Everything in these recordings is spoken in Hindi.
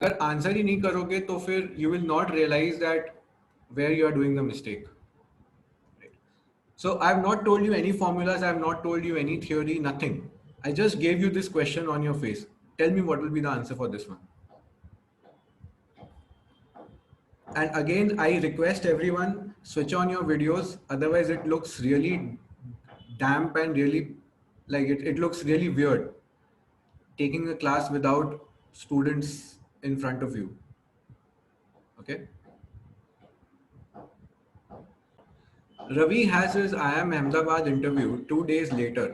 अगर आंसर ही नहीं करोगे तो फिर you will not realise that where you are doing the mistake. So I have not told you any formulas, I have not told you any theory, nothing. I just gave you this question on your face. Tell me what will be the answer for this one. And again, I request everyone, switch on your videos, otherwise it looks really damp and really like it looks really weird taking a class without students in front of you. Okay. Ravi has his IIM Ahmedabad interview 2 days later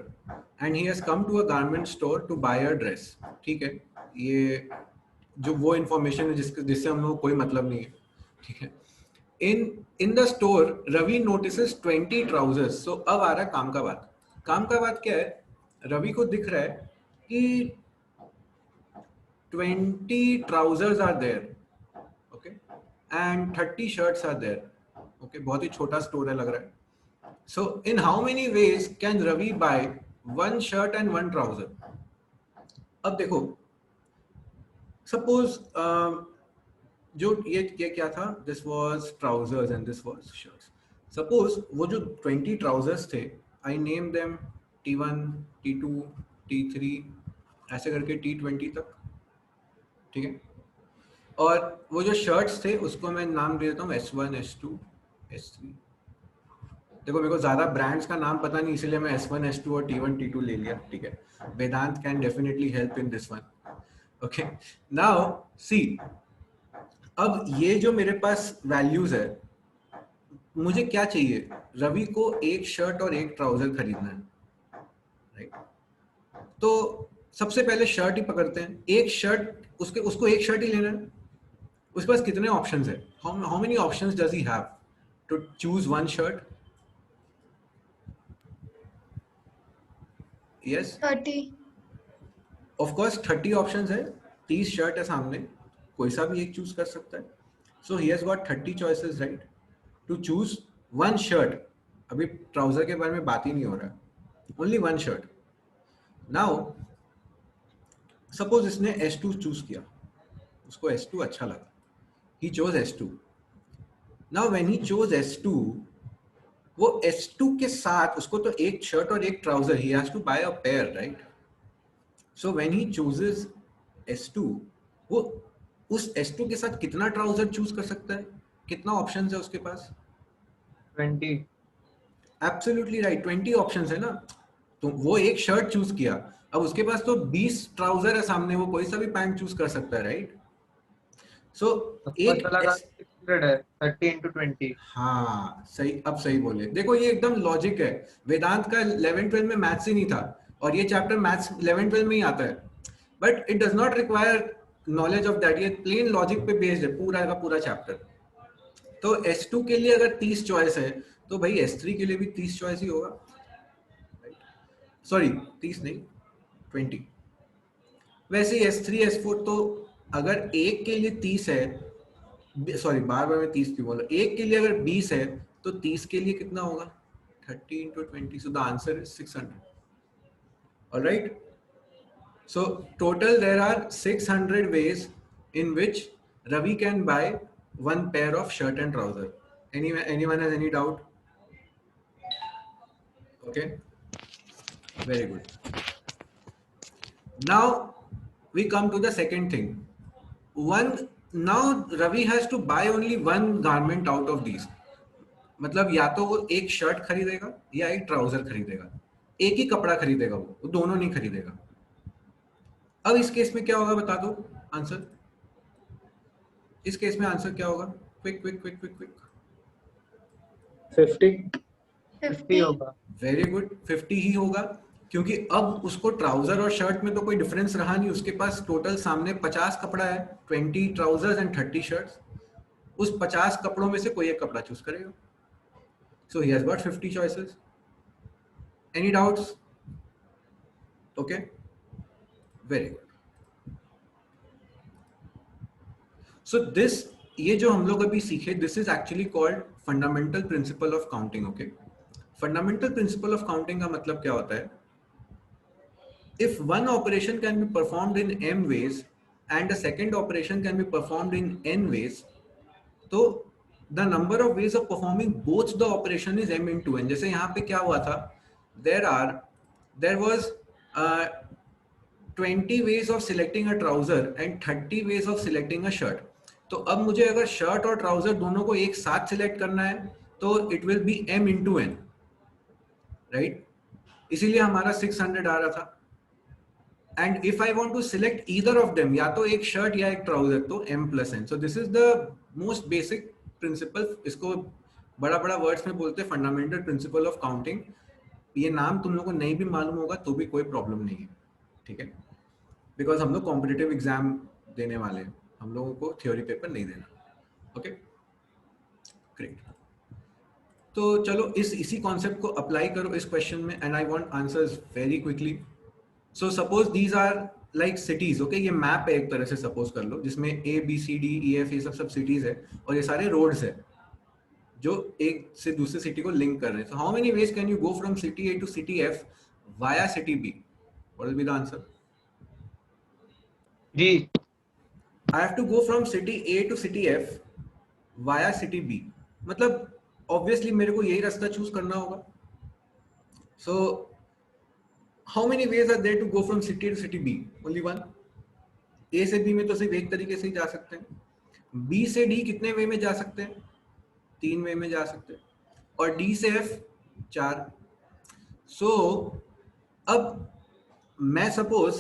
and he has come to a garment store to buy a dress. ठीक है, ये जो वो information है जिससे हम लोग कोई मतलब नहीं है, ठीक है. In the store, Ravi notices 20 trousers. So अब आ रहा है काम का बात. काम का बात क्या है? रवि को दिख रहा है कि 20 trousers are there, okay, and 30 shirts are there. Okay, बहुत ही छोटा स्टोर है लग रहा है. So in how many ways can Ravi buy one shirt and one trouser? अब देखो, suppose जो ये क्या था, this was trousers and this was shirts. Suppose वो जो 20 trousers थे, I name them T1, T2, T3 ऐसे करके T20 तक, ठीक है. और वो जो शर्ट्स थे उसको मैं नाम दे देता हूँ S1, S2, S3. देखो मेरे को ज्यादा ब्रांड्स का नाम पता नहीं, इसीलिए मैं S1, S2 और T1, T2 ले लिया, ठीक है. Vedant can definitely help in this one. Okay, now see, अब ये जो मेरे पास वैल्यूज है, मुझे क्या चाहिए? रवि को एक शर्ट और एक ट्राउजर खरीदना है, राइट. तो सबसे पहले शर्ट ही पकड़ते हैं. एक शर्ट, उसको एक शर्ट ही लेना है. उसके पास कितने ऑप्शंस है? How many options does he have to choose one shirt? Yes, 30. Of course 30 options है. 30 शर्ट है सामने, कोई सा भी एक चूज कर सकता है. So he has got 30 choices, right, to choose one shirt. अभी ट्राउजर के बारे में बात ही नहीं हो रहा है, only one shirt. Now suppose इसने S2 चूज किया, उसको S2 अच्छा लगा, he chose S2. Now when he chose S2, वो S2 के साथ उसको तो एक शर्ट और एक trouser, he has to buy a pair, right. So when he chooses S2, वो उस S2 के साथ कितना ट्राउजर चूज कर सकता है? कितना ऑप्शंस है उसके पास? 20. एब्सोल्युटली राइट, 20 ऑप्शंस है ना. तो वो एक शर्ट चूज किया, अब उसके पास तो 20 ट्राउजर है सामने, वो कोई सा भी पैंट चूज कर सकता है, राइट. सो एक 600 है, 30 into 20. हाँ सही, अब सही बोले. देखो ये एकदम लॉजिक है. वेदांत का 11-12 में मैथ्स ही नहीं था, और ये चैप्टर मैथ्स 11-12 में ही आता है, but it does not require knowledge of that. ये प्लेन लॉजिक पे बेस्ड है पूरा का पूरा चैप्टर. तो S2 के लिए अगर 30 चॉइस है, तो भाई S3 के लिए भी 30 चॉइस ही होगा, सॉरी 30 नहीं, 20. वैसे S3, S4 तो अगर एक के लिए 30 है, सॉरी बार बार मैं 30 क्यों बोला, एक के लिए अगर 20 है तो 30 के लिए कितना होगा? 30 into 20. So the answer is 600. All right. So total there are 600 ways in which Ravi can buy one pair of shirt and trouser. Anyone has any doubt? Okay. Very good. Now we come to the second thing. Now Ravi has to buy only one garment out of these. मतलब या तो वो एक शर्ट खरीदेगा या एक ट्राउजर खरीदेगा, एक ही कपड़ा खरीदेगा, वो दोनों नहीं खरीदेगा. अब इस केस में क्या होगा बता दो आंसर. इस केस में आंसर क्या होगा? Quick quick quick quick quick. 50 होगा. वेरी गुड, 50 ही होगा, क्योंकि अब उसको ट्राउजर और शर्ट में तो कोई डिफरेंस रहा नहीं. उसके पास टोटल सामने 50 कपड़ा है, 20 ट्राउजर्स एंड 30 शर्ट्स. उस 50 कपड़ों में से कोई एक कपड़ा चूज करेगा. So he has got 50 choices. Any doubts? Okay. Very good. So this, ये जो हम लोग अभी सीखे, this is actually called fundamental principle of counting. Okay. Fundamental principle of counting का मतलब क्या होता है? If one operation can be performed in m ways, and the second operation can be performed in n ways, तो the number of ways of performing both the operation is m into n. जैसे यहाँ पे क्या हुआ था, there was uh, 20 ways of selecting a trouser and 30 ways of selecting a shirt. तो अब मुझे अगर शर्ट और ट्राउजर दोनों को एक साथ सिलेक्ट करना है तो it will be m into n, right? इसीलिए हमारा 600 आ रहा था. And if I want to select either of them, या तो एक शर्ट या एक ट्राउजर, तो m plus n. So this is the most basic principle. इसको बड़ा बड़ा वर्ड्स में बोलते हैं फंडामेंटल प्रिंसिपल ऑफ काउंटिंग. ये नाम तुम लोगों को नहीं भी मालूम होगा तो भी कोई प्रॉब्लम नहीं है, ठीक है? बिकॉज हम लोग कॉम्पिटिटिव एग्जाम देने वाले हैं, हम लोगों को थ्योरी पेपर नहीं देना. Okay, great. तो चलो इसी कॉन्सेप्ट को अप्लाई करो इस क्वेश्चन में, and I want answers very quickly. So suppose these are like cities. Okay, ये मैप है एक तरह से, सपोज कर लो, जिसमें A B C D E F ये सब सिटीज है, और ये सारे रोड्स है जो एक से दूसरे सिटी को लिंक कर रहे हैं. So how many ways can you go from city A to city F via city B? What will be the answer? जी, I have to go from city A to city F via city B. मतलब obviously मेरे को यही रास्ता चूज करना होगा. So how many ways are there to go from city to city B? Only one. A से B में तो सिर्फ एक तरीके से ही जा सकते हैं. B से D कितने वे में जा सकते हैं? 3 वे में जा सकते हैं. और D से F 4. So अब मैं suppose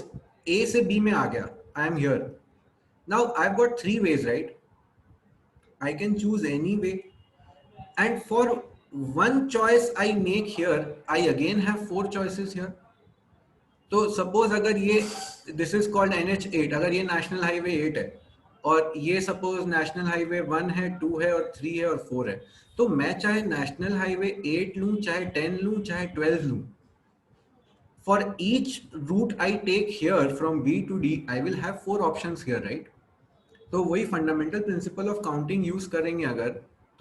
A से B में आ गया. I am here. Now I've got 3 ways, right? I can choose any way, and for one choice I make here, I again have 4 choices here. तो suppose अगर ये this is called NH8, अगर ये National Highway 8 है और ये suppose National Highway 1 है, 2 है और 3 है और 4 है, तो मैं चाहे National Highway 8 लूँ, चाहे 10 लूँ, चाहे 12 लूँ, for each route I take here from B to D, I will have 4 options here, right? तो वही fundamental principle of counting use करेंगे अगर,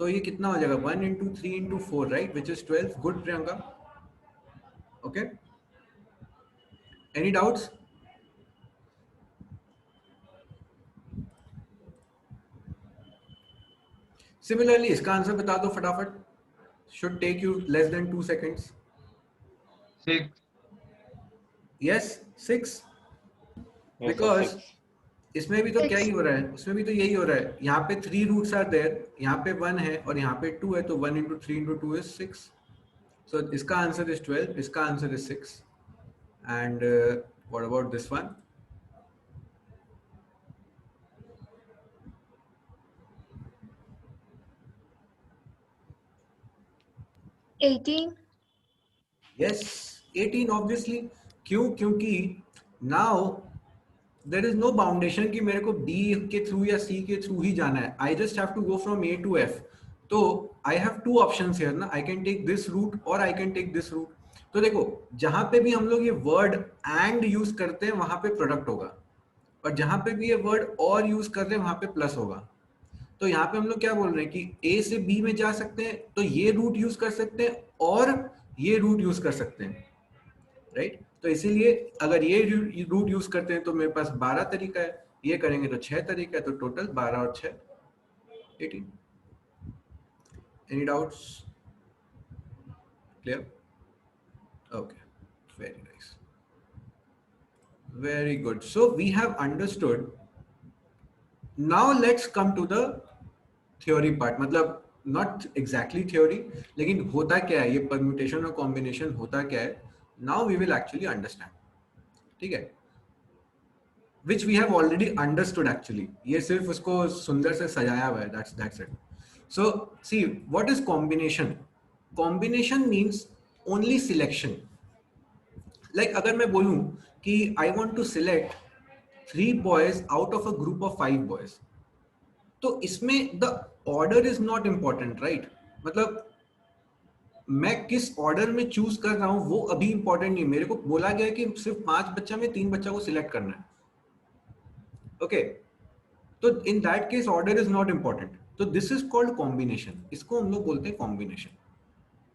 तो ये कितना हो जाएगा? 1 into 3 into 4, right? Which is 12. Good Priyanka. Okay, any doubts? Similarly इसका आंसर बता दो फटाफट. Should take you less than 2 seconds. 6. Yes, 6. Because इसमें भी तो क्या ही हो रहा है, उसमें भी तो यही हो रहा है. यहाँ पे 3 रूट्स आर देयर, यहाँ पे 1 है और यहाँ पे 2 है, तो 1 into 3 into 2 is 6. So इसका आंसर is 12, इसका answer is 6. And what about this one? Yes, 18 obviously. क्यों? क्योंकि now there is no foundation कि मेरे को B के थ्रू या C के थ्रू ही जाना है. I just have to go from A to F. तो I have 2 options here ना. I can take this route or I can take this route. तो देखो, जहां पे भी हम लोग ये वर्ड एंड यूज करते हैं वहां पे प्रोडक्ट होगा, और जहां पे भी ये वर्ड और यूज कर रहे हैं वहां पे प्लस होगा. तो यहाँ पे हम लोग क्या बोल रहे हैं कि A से B में जा सकते हैं, तो ये रूट यूज कर सकते हैं और ये रूट यूज कर सकते हैं, राइट? तो इसीलिए अगर ये रूट यूज करते हैं तो मेरे पास 12 तरीका है, ये करेंगे तो 6 तरीका है, तो टोटल 12 और 6 18. Any doubts? Clear? Okay, very nice, very good. So we have understood. Now let's come to the theory part. मतलब नॉट एग्जैक्टली थ्योरी, लेकिन होता क्या है ये परम्यूटेशन और कॉम्बिनेशन, होता क्या है. Now we will actually understand, ठीक है? Which we have already understood actually. ये सिर्फ उसको सुंदर से सजाया हुआ है, that's it. So see, what is combination? Combination means only selection. Like अगर मैं बोलूं कि I want to select 3 boys out of a group of 5 boys, तो इसमें the order is not important, right? मतलब मैं किस ऑर्डर में चूज कर रहा हूं वो अभी इंपॉर्टेंट नहीं. मेरे को बोला गया है कि सिर्फ 5 बच्चा में 3 बच्चा को सिलेक्ट करना है. ओके, तो in that case order is not important. तो दिस इज कॉल्ड कॉम्बिनेशन. इसको हम लोग बोलते हैं कॉम्बिनेशन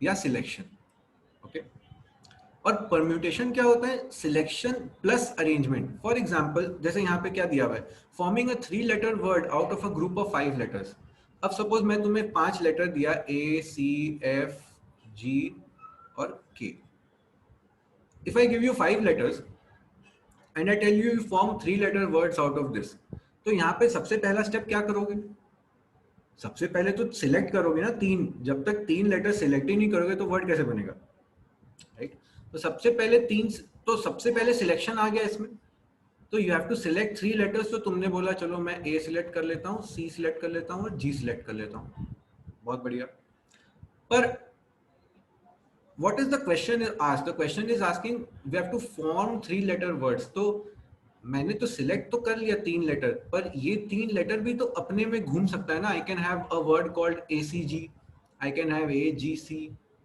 या सिलेक्शन. ओके, और परम्यूटेशन क्या होता है? Selection plus arrangement. For example जैसे यहाँ पे क्या दिया हुआ है, forming a 3 letter word out of a group of 5 letters. अब सपोज मैं तुम्हें 5 लेटर दिया, ए सी एफ जी और K. If I give you 5 letters and I tell you form 3 letter words out of this, तो यहाँ पे सबसे पहला स्टेप क्या करोगे? सबसे पहले तो सिलेक्ट करोगे ना तीन. जब तक 3 लेटर सिलेक्ट ही नहीं करोगे तो वर्ड कैसे बनेगा, राइट? तो सबसे पहले सबसे पहले सिलेक्शन आ गया इसमें. तो you have to select 3 letters. तो तुमने बोला चलो मैं ए सिलेक्ट कर लेता हूँ, सी सिलेक्ट कर लेता हूँ और जी सिलेक्ट कर लेता हूँ. बहुत बढ़िया. पर what is the question is asked? The question is asking we have to form 3 letter words. तो मैंने तो सिलेक्ट तो कर लिया 3 लेटर, पर ये 3 लेटर भी तो अपने में घूम सकता है ना. I can have a word called ACG, I can have AGC,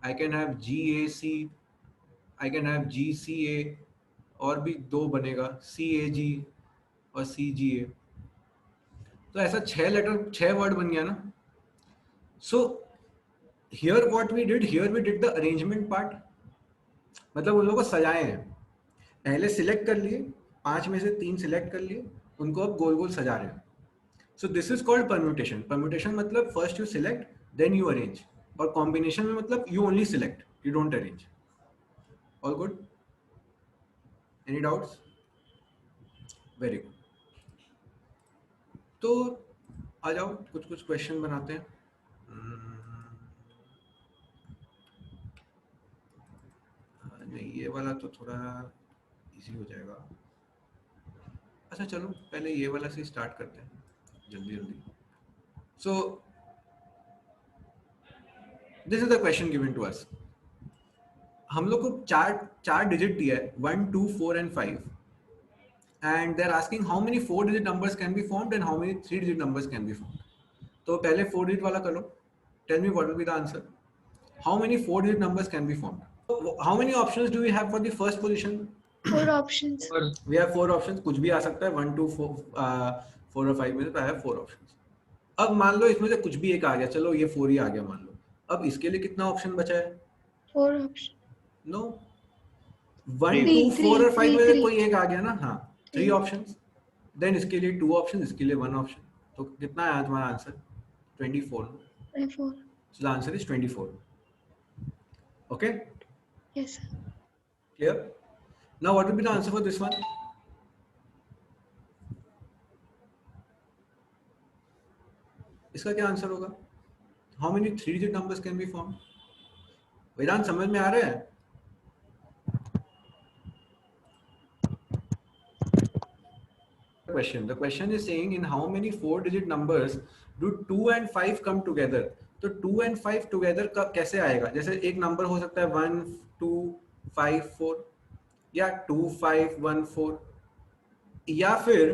I can have GAC, I can have GCA, और भी 2 बनेगा CAG और CGA. तो ऐसा 6 लेटर 6 वर्ड बन गया ना. So here what we did, here we did the arrangement part. मतलब उन लोगों को सजाए हैं. पहले सिलेक्ट कर लिए, 5 में से 3 सिलेक्ट कर लिए, उनको अब गोल गोल सजा रहे हैं. So this is called permutation. Permutation मतलब first you select then you arrange, और कॉम्बिनेशन में मतलब you only select, you don't arrange. All good? Any doubts? Very good. तो आ जाओ कुछ कुछ क्वेश्चन बनाते हैं. नहीं, ये वाला तो थोड़ा इजी हो जाएगा. अच्छा चलो पहले ये वाला से स्टार्ट करते हैं जल्दी जल्दी. So this is the question given to us. हम लोग को चार डिजिट दिया है, 1 2 4 and 5, and they are asking how many 4 digit numbers can be formed and how many 3 digit numbers can be formed. तो पहले 4 डिजिट वाला करो. Tell me what will be the answer. How many 4 digit numbers can be formed? How many options do we have for the first position? 4 options. We have 4 options. कुछ भी आ सकता है 1 2 4 और 5 में से. तो I have 4 options. अब मान लो इसमें से कुछ भी एक आ गया, चलो ये 4 ही आ गया मान लो. अब इसके लिए कितना ऑप्शन बचा है? 4 options. नो, 1 2 4 और 5 में से कोई एक आ गया ना. हाँ, 3 ऑप्शंस. देन इसके लिए 2 ऑप्शन, इसके लिए 1 ऑप्शन. तो कितना आया तुम्हारा answer? 24. 24. So the answer is 24. Okay? Yes, sir. Clear? Now what will be the answer for this one? इसका क्या आंसर होगा? How many 3 digit numbers can be formed? वेदांत समझ में आ रहा है? The question is saying in how many 4 digit numbers do 2 and 5 come together? तो 2 and 5 together का कैसे आएगा? जैसे एक नंबर हो सकता है 1 2 5 4, या 2 5 1 4, या फिर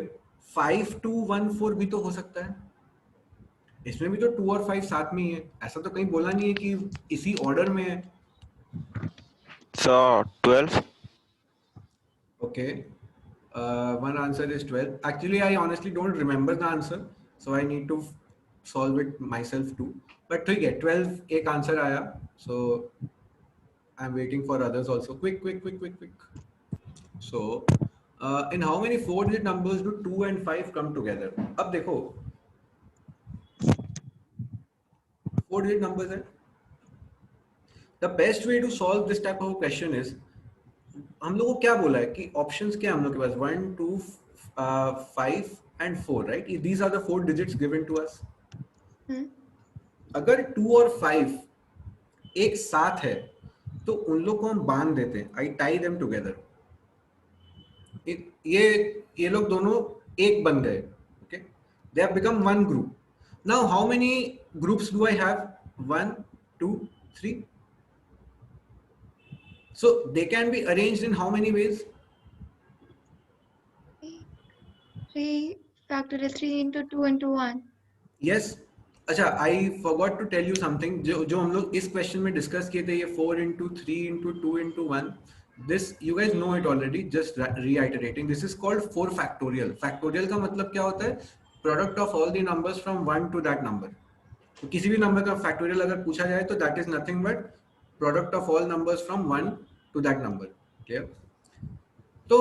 5 2 1 4 भी तो हो सकता है. इसमें भी तो 2 और 5 साथ में ही है. ऐसा तो कहीं बोला नहीं है कि इसी ऑर्डर में है. So 12. Okay. One answer is 12. Actually, I honestly don't remember the answer, so I need to solve it myself too. But ठीक है, 12 एक आंसर आया. So I'm waiting for others also. Quick. So in how many 4 digit numbers do 2 and 5 come together? अब देखो 4 digit numbers है. The best way to solve this type of question is, हम लोगों को क्या बोला है कि ऑप्शंस क्या है हम लोग के पास? 1 2 5 and 4, right? These are the 4 digits given to us. अगर 2 और 5 एक साथ है तो उन लोग को हम बांध देते हैं. I tie them together. ये लोग दोनों एक बन गए. Okay, they have become one group. Now how many groups do I have? 1 2 3. So they can be arranged in how many ways? 3 factorial 3 into 2 into 1. Yes. अच्छा, I forgot to tell you something. जो हम लोग इस क्वेश्चन में डिस्कस किए थे, ये 4 into 3 into 2 into 1. This you guys know it already. Just reiterating. This is called 4 factorial. Factorial का मतलब क्या होता है? Product of all the numbers from 1 to that number. तो किसी भी नंबर का फैक्टोरियल अगर पूछा जाए तो that is nothing but product of all numbers from 1 to that number. Clear? तो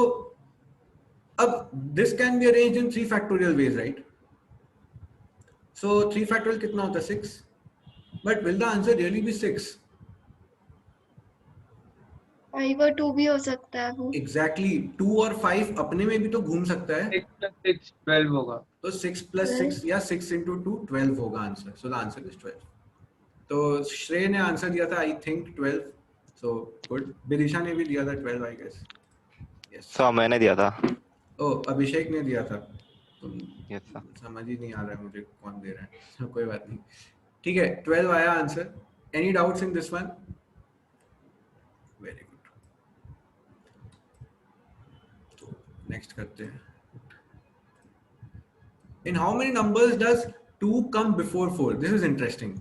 अब this can be arranged in 3 factorial ways, right? So 3 factorial कितना होता है 6, but will the answer really be 6? 5 और 2 भी हो सकता है वो। Exactly, 2 और 5 अपने में भी तो घूम सकता है, 6 plus 6 12 होगा। तो 6 plus 6 या 6 into 2 12 होगा answer. So the answer is 12. तो श्रेय ने आंसर दिया था I think 12. So good. Vidisha ने भी दिया था 12 आई गेस. Yes. सर मैंने दिया था. ओ अभिषेक ने दिया था. तो यस सर. समझ ही नहीं आ रहा है मुझे कौन दे रहा है. So, कोई बात नहीं. ठीक है 12 आया answer. Any doubts in this one? Very good. तो नेक्स्ट करते हैं. In how many numbers does 2 come before 4? This is interesting.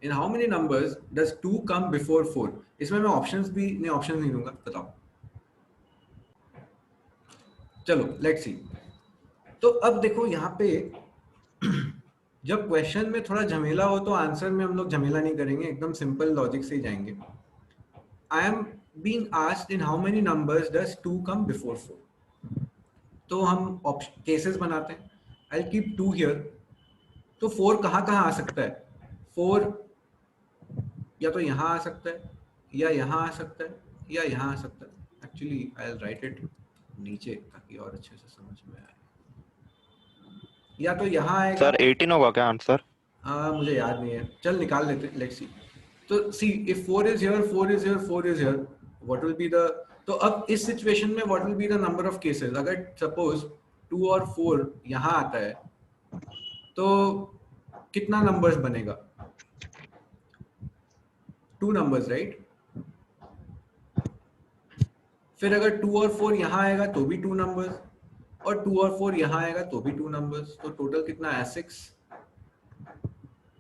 In how many numbers does 2 come before 4? इसमें मैं ऑप्शंस नहीं दूंगा, बताओ. चलो लेट्स सी. तो अब देखो यहाँ पे जब क्वेश्चन में थोड़ा झमेला हो तो आंसर में हम लोग झमेला नहीं करेंगे, एकदम सिंपल लॉजिक से ही जाएंगे. I am being asked in how many numbers does 2 come before 4. तो हम केसेस बनाते हैं. I will keep 2 here. तो 4 कहाँ आ सकता है? 4 या तो यहाँ आ सकता है, या यहाँ आ सकता है, या यहाँ आ सकता है. Actually I will write it नीचे ताकि और अच्छे से समझ में आए. या तो यहाँ आएगा. सर 18 होगा क्या आंसर? मुझे याद नहीं है, चल निकाल लेते. Let's see. तो see if 4 is here, 4 is here, 4 is here, what will be the. तो अब इस सिचुएशन में what will be the number of cases? अगर सपोज 2 और 4 यहाँ आता है तो कितना नंबर्स बनेगा? 2 नंबर्स राइट. फिर अगर 2 और 4 यहाँ आएगा तो भी 2 नंबर्स, और 2 और 4 यहाँ आएगा तो भी 2 नंबर्स. तो टोटल कितना है? 6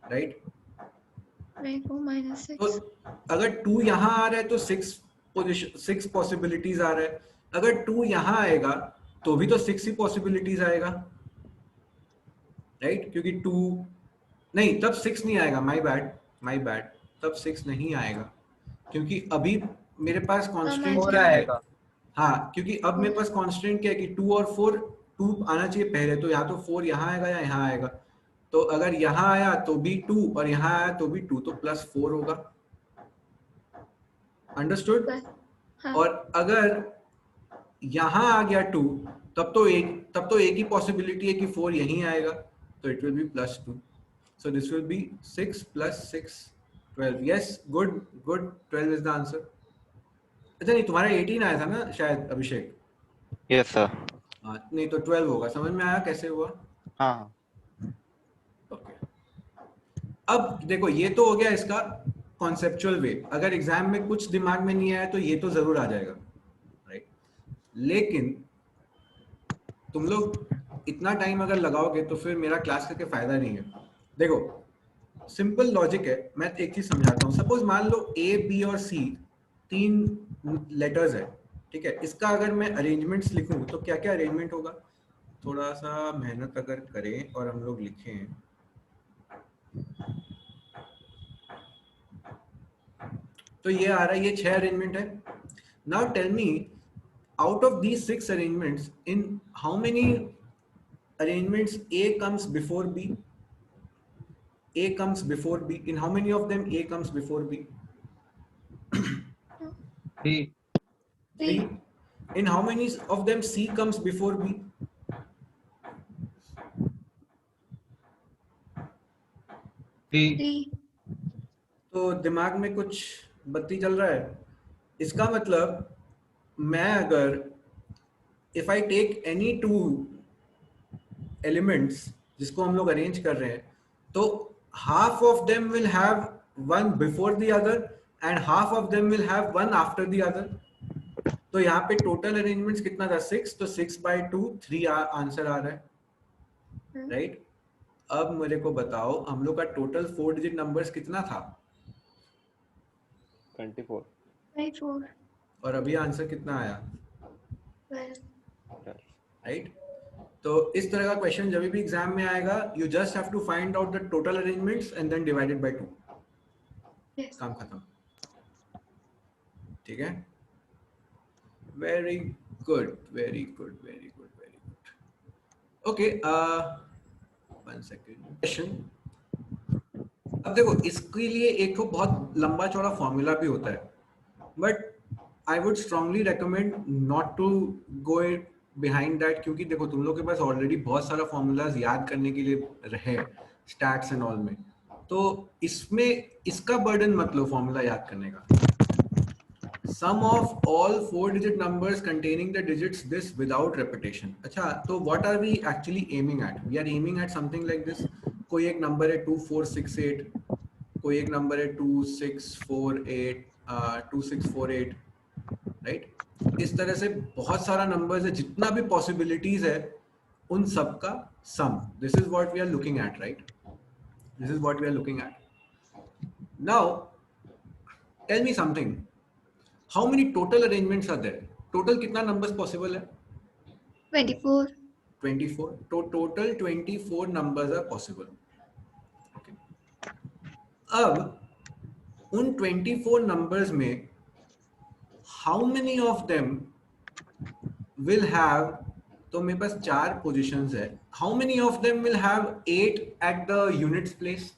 राइट. 4 minus 6. तो अगर 2 यहाँ आ रहा है तो 6 पॉसिबिलिटीज आ रहा है. अगर 2 यहाँ आएगा तो भी तो 6 ही पॉसिबिलिटीज आएगा राइट. क्योंकि 2 नहीं, तब 6 नहीं आएगा. My bad. तब 6 नहीं आएगा क्योंकि अभी मेरे पास कांस्टेंट हो क्या है. रहेगा। हाँ, क्योंकि अब मेरे पास कांस्टेंट क्या है कि 2 और 4, 2 आना चाहिए पहले, तो या तो 4 यहाँ आएगा या यहाँ आएगा. तो अगर यहाँ आया तो भी 2 और यहाँ आया तो भी 2, तो +4 होगा. अंडरस्टूड. हाँ. और अगर यहाँ आ गया 2, तब तो एक ही पॉसिबिलिटी है कि 4 यहीं आएगा, तो it will be +2. So this will B 6 + 6 12. Yes, good. 12 is the answer. अच्छा नहीं, तुम्हारा 18 आया था ना शायद अभिषेक. Yes sir. नहीं तो 12 होगा. समझ में आया कैसे हुआ? हाँ. ओके. अब देखो ये तो हो गया इसका कॉन्सेप्चुअल वे. अगर एग्जाम में कुछ दिमाग में नहीं आया तो ये तो जरूर आ जाएगा राइट. लेकिन तुम लोग इतना टाइम अगर लगाओगे तो फिर मेरा क्लास करके फायदा नहीं है. देखो सिंपल लॉजिक है. मैं एक चीज समझाता हूँ. सपोज मान लो A, B और C 3 लेटर्स है, ठीक है. इसका अगर मैं अरेंजमेंट्स लिखूं तो क्या क्या अरेंजमेंट होगा? थोड़ा सा मेहनत अगर करें और हम लोग लिखें. तो ये आ रहा है, ये 6 अरेंजमेंट है. Now tell me, out of these 6 arrangements, in how many arrangements A comes before B? A comes before B. In how many of them A comes before B? 3 3. In how many of them C comes before B? 3 तो दिमाग में कुछ बत्ती चल रहा है. इसका मतलब मैं अगर if I take any 2 elements जिसको हम लोग अरेंज कर रहे हैं, तो half of them will have one before the other and half of them will have one after the other. तो यहाँ पे टोटल अरेंजमेंट्स कितना था? 6. तो 6/2 3 आंसर आ रहा है राइट. अब मेरे को बताओ हम लोग का टोटल 4 डिजिट नंबर्स कितना था? 24. 4. और अभी आंसर कितना आया? 12. राइट. तो इस तरह का क्वेश्चन जब भी एग्जाम में आएगा, you just have to find out the total arrangements and then divided by 2. Yes. काम खत्म. ठीक है. Very good, very good, very good, very good. Okay, 1 second. Question. अब देखो इसके लिए एक तो बहुत लंबा चौड़ा फॉर्मूला भी होता है, but I would strongly recommend not to go behind that, क्योंकि देखो तुम लोग के पास ऑलरेडी बहुत सारा फॉर्मूलाज याद करने के लिए रहे स्टैट्स एंड ऑल में, तो इसमें इसका बर्डन मत लो फॉर्मूला याद करने का. Sum of all 4-digit numbers containing the digits this without repetition. अच्छा, तो what are we actually aiming at? We are aiming at something like this. कोई एक नंबर है 2468, कोई एक नंबर है 2648, 2648, राइट? इस तरह से बहुत सारा नंबर्स है, जितना भी पॉसिबिलिटीज है उन सब का sum. This is what we are looking at, right? This is what we are looking at. Now tell me something. How many total arrangements are there? Total कितना numbers possible है? 24. 24. तो total 24 numbers are possible. Okay. अब उन 24 numbers में how many of them will have, तो मेरे पास 4 positions है. How many of them will have 8 at the units place?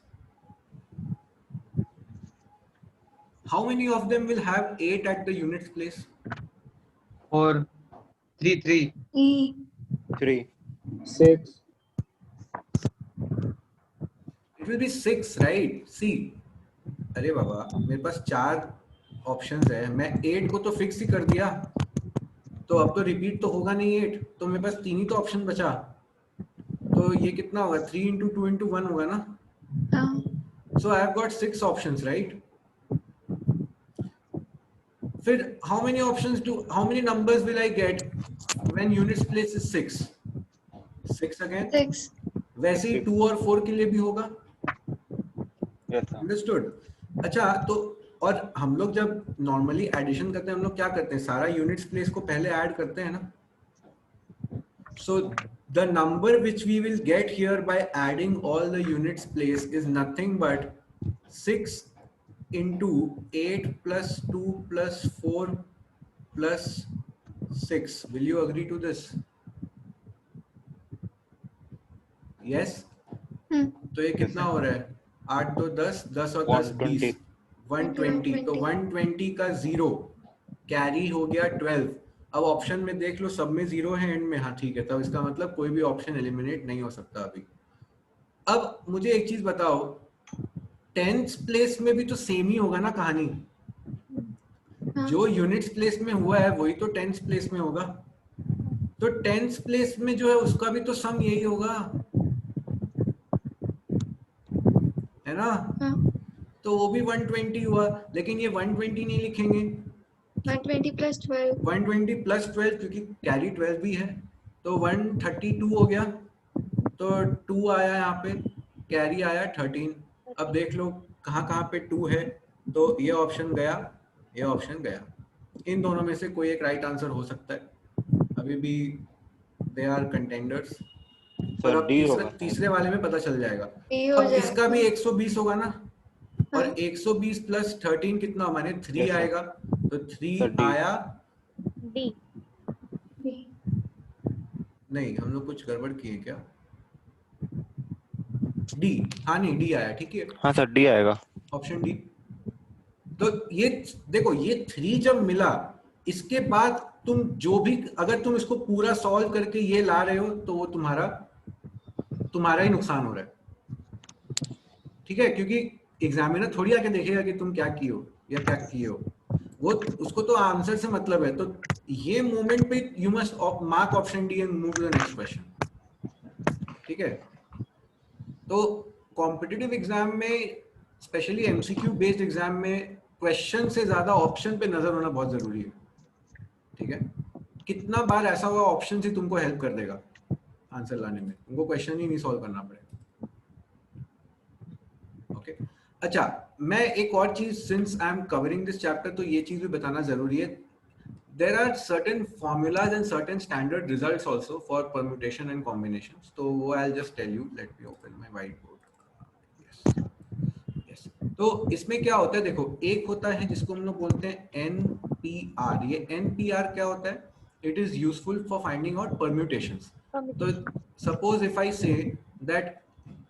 How many of them will have 8 at the units place? 4, 3, 3. 3. 3. 6. It will be 6, right? See, अरे बाबा मेरे पास 4 ऑप्शंस है, मैं 8 को तो फिक्स ही कर दिया, तो अब तो रिपीट तो होगा नहीं 8, तो मेरे पास 3 ही तो ऑप्शन बचा. तो ये कितना होगा? 3 into 2 into 1 होगा ना? हाँ. So I have got 6 options, right? फिर how many numbers will I get when units place is 6? 6 again. 6. वैसे ही 2 और 4 के लिए भी होगा. Yes, sir. अंडरस्टूड. अच्छा, तो और हम लोग जब नॉर्मली एडिशन करते हैं हम लोग क्या करते हैं? सारा यूनिट्स प्लेस को पहले ऐड करते हैं ना. So the number which we will get here by adding all the units place is nothing but 6 into 8 plus 2 plus 4 plus 6. Will you agree to this? Yes? तो ये कितना हो रहा है? 8 तो 10, 10 और 10 20, 120. तो 120 का 0 कैरी हो गया 12. अब ऑप्शन में देख लो, सब में 0 है एंड में. हाँ ठीक है, तब इसका मतलब कोई भी ऑप्शन एलिमिनेट नहीं हो सकता अभी. अब मुझे एक चीज बताओ, 10th प्लेस में भी तो सेम ही होगा ना कहानी. जो यूनिट्स प्लेस में हुआ है वही तो 10th प्लेस में होगा. तो 10th प्लेस में जो है उसका भी तो सम यही होगा, है ना? हाँ. तो वो भी 120 हुआ, लेकिन ये 120 नहीं लिखेंगे, 120 plus 12. 120 प्लस 12, क्योंकि कैरी 12 भी है. तो 132 हो गया. तो 2 आया यहाँ पे, कैरी आया 13. अब देख लो कहाँ कहाँ पे 2 है, तो ये ऑप्शन गया, ये ऑप्शन गया. इन दोनों में से कोई एक राइट आंसर हो सकता है. अभी भी दे आर कंटेंडर्स, पर अब D होगा. तीसरे वाले में पता चल जाएगा. D हो अब इसका भी जाएगा. 120 होगा ना, और हाँ. 120 प्लस 13 कितना, माने 3 Yes, sir. आएगा. तो 3 Sir, D. आया D. नहीं, हम लोग कुछ गड़बड़ किए क्या? डी. हाँ नहीं, डी आया. ठीक है, हाँ सर, D आएगा. Option D. तो ये देखो, ये 3 जब मिला, इसके बाद तुम जो भी, अगर तुम इसको पूरा सॉल्व करके ये ला रहे हो तो वो तुम्हारा ही नुकसान हो रहा है. ठीक है, क्योंकि एग्जामिनर थोड़ी आके देखेगा कि तुम क्या किए हो या क्या किए हो. वो उसको तो आंसर से मतलब है. तो ये मोमेंट पे you must mark option D and move to the next question. ठीक है. तो कॉम्पिटिटिव एग्जाम में, स्पेशली एमसीक्यू बेस्ड एग्जाम में, क्वेश्चन से ज्यादा ऑप्शन पे नजर होना बहुत जरूरी है. ठीक है. कितना बार ऐसा हुआ ऑप्शन ही तुमको हेल्प कर देगा आंसर लाने में, तुमको क्वेश्चन ही नहीं सॉल्व करना पड़ेगा. ओके. अच्छा, मैं एक और चीज, since I am covering this chapter, तो ये चीज भी बताना जरूरी है. There are certain formulas and certain standard results also for permutation and combinations. So I'll just tell you. Let me open my whiteboard. Yes. Yes तो इसमें क्या होता है देखो, एक होता है जिसको हम लोग बोलते हैं NPR। ये NPR क्या होता है? It is useful for finding out permutations. तो suppose if I say that,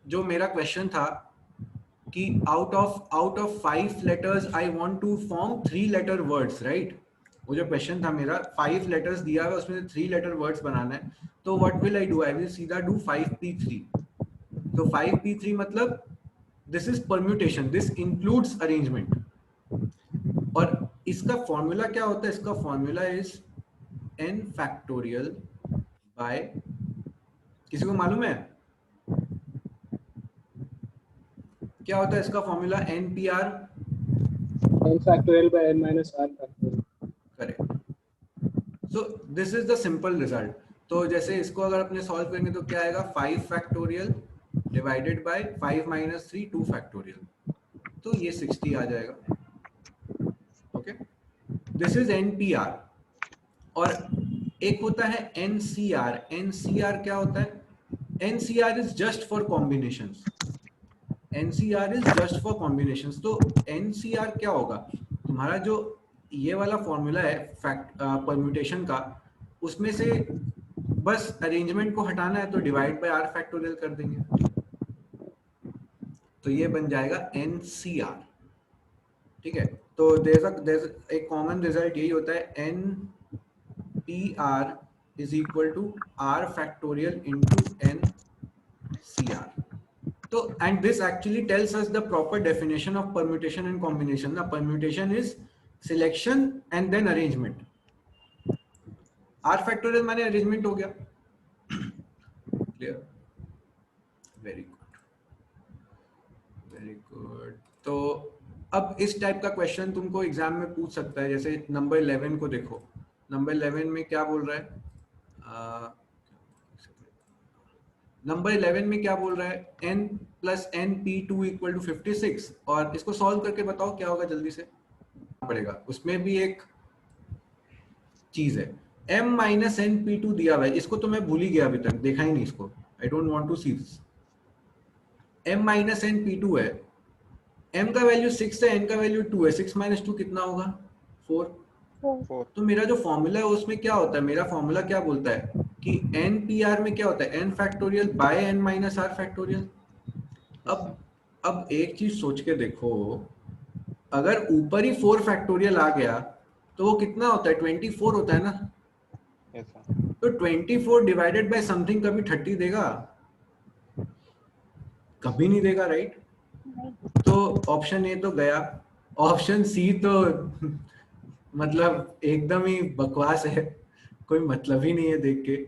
जो मेरा क्वेश्चन था कि out of 5 letters I want to form 3 letter words, right? वो जो क्वेश्चन था मेरा, 5 लेटर्स दिया हुआ है, उसमें से 3 लेटर वर्ड्स बनाना है। तो what will I do? I will सीधा डू 5p3। तो 5p3 मतलब this is permutation, this includes arrangement. और इसका फॉर्मूला क्या होता है? इसका formula is n factorial by, किसी को मालूम है क्या होता है इसका formula? NPR, n factorial by n minus r factorial. Correct. So this is the simple result. तो जैसे इसको अगर अपने सॉल्व करेंगे तो क्या आएगा? 5 factorial divided by 5 minus 3 2 factorial, तो ये 60 आ जाएगा। Okay, this is NPR। और एक होता है NCR। NCR क्या होता है? NCR is just for combinations. NCR is just for combinations. तो NCR क्या होगा? तुम्हारा जो ये वाला फॉर्मूला है परम्यूटेशन का, उसमें से बस अरेंजमेंट को हटाना है तो डिवाइड बाय r फैक्टोरियल कर देंगे, तो ये बन जाएगा NCR। ठीक है, तो there's एक कॉमन रिजल्ट यही होता है, NPR is equal to r factorial into NCR। तो and this actually tells us the proper definition of permutation and combination. Now permutation is selection and then arrangement. R factorial माने arrangement हो गया। Clear? Very good, very good। तो अब इस टाइप का क्वेश्चन तुमको एग्जाम में पूछ सकता है। जैसे नंबर 11 को देखो, नंबर 11 में क्या बोल रहा है? नंबर 11 में क्या बोल रहा है? n plus NP2 equal to 56। और इसको सॉल्व करके बताओ क्या होगा, जल्दी से पड़ेगा। उसमें भी एक चीज है, m माइनस NP2 दिया हुआ है, इसको तो मैं भूल ही गया, अभी तक देखा ही नहीं इसको। I don't want to see this. m minus NP2 है, m का वैल्यू 6 है, n का वैल्यू 2 है, 6 माइनस 2 कितना होगा? 4। 4 तो मेरा जो फॉर्मूला है उसमें क्या होता है? मेरा फॉर्मूला क्या बोलता है कि NPR में क्या होता है? n factorial by n minus r factorial. अब एक चीज सोच के देखो, अगर ऊपर ही 4 फैक्टोरियल आ गया तो वो कितना होता है? 24 होता है ना। yes sir तो 24 डिवाइडेड बाय समथिंग कभी 30 देगा? कभी नहीं देगा, राइट? तो ऑप्शन ए तो गया, ऑप्शन सी तो मतलब एकदम ही बकवास है, कोई मतलब ही नहीं है देख के।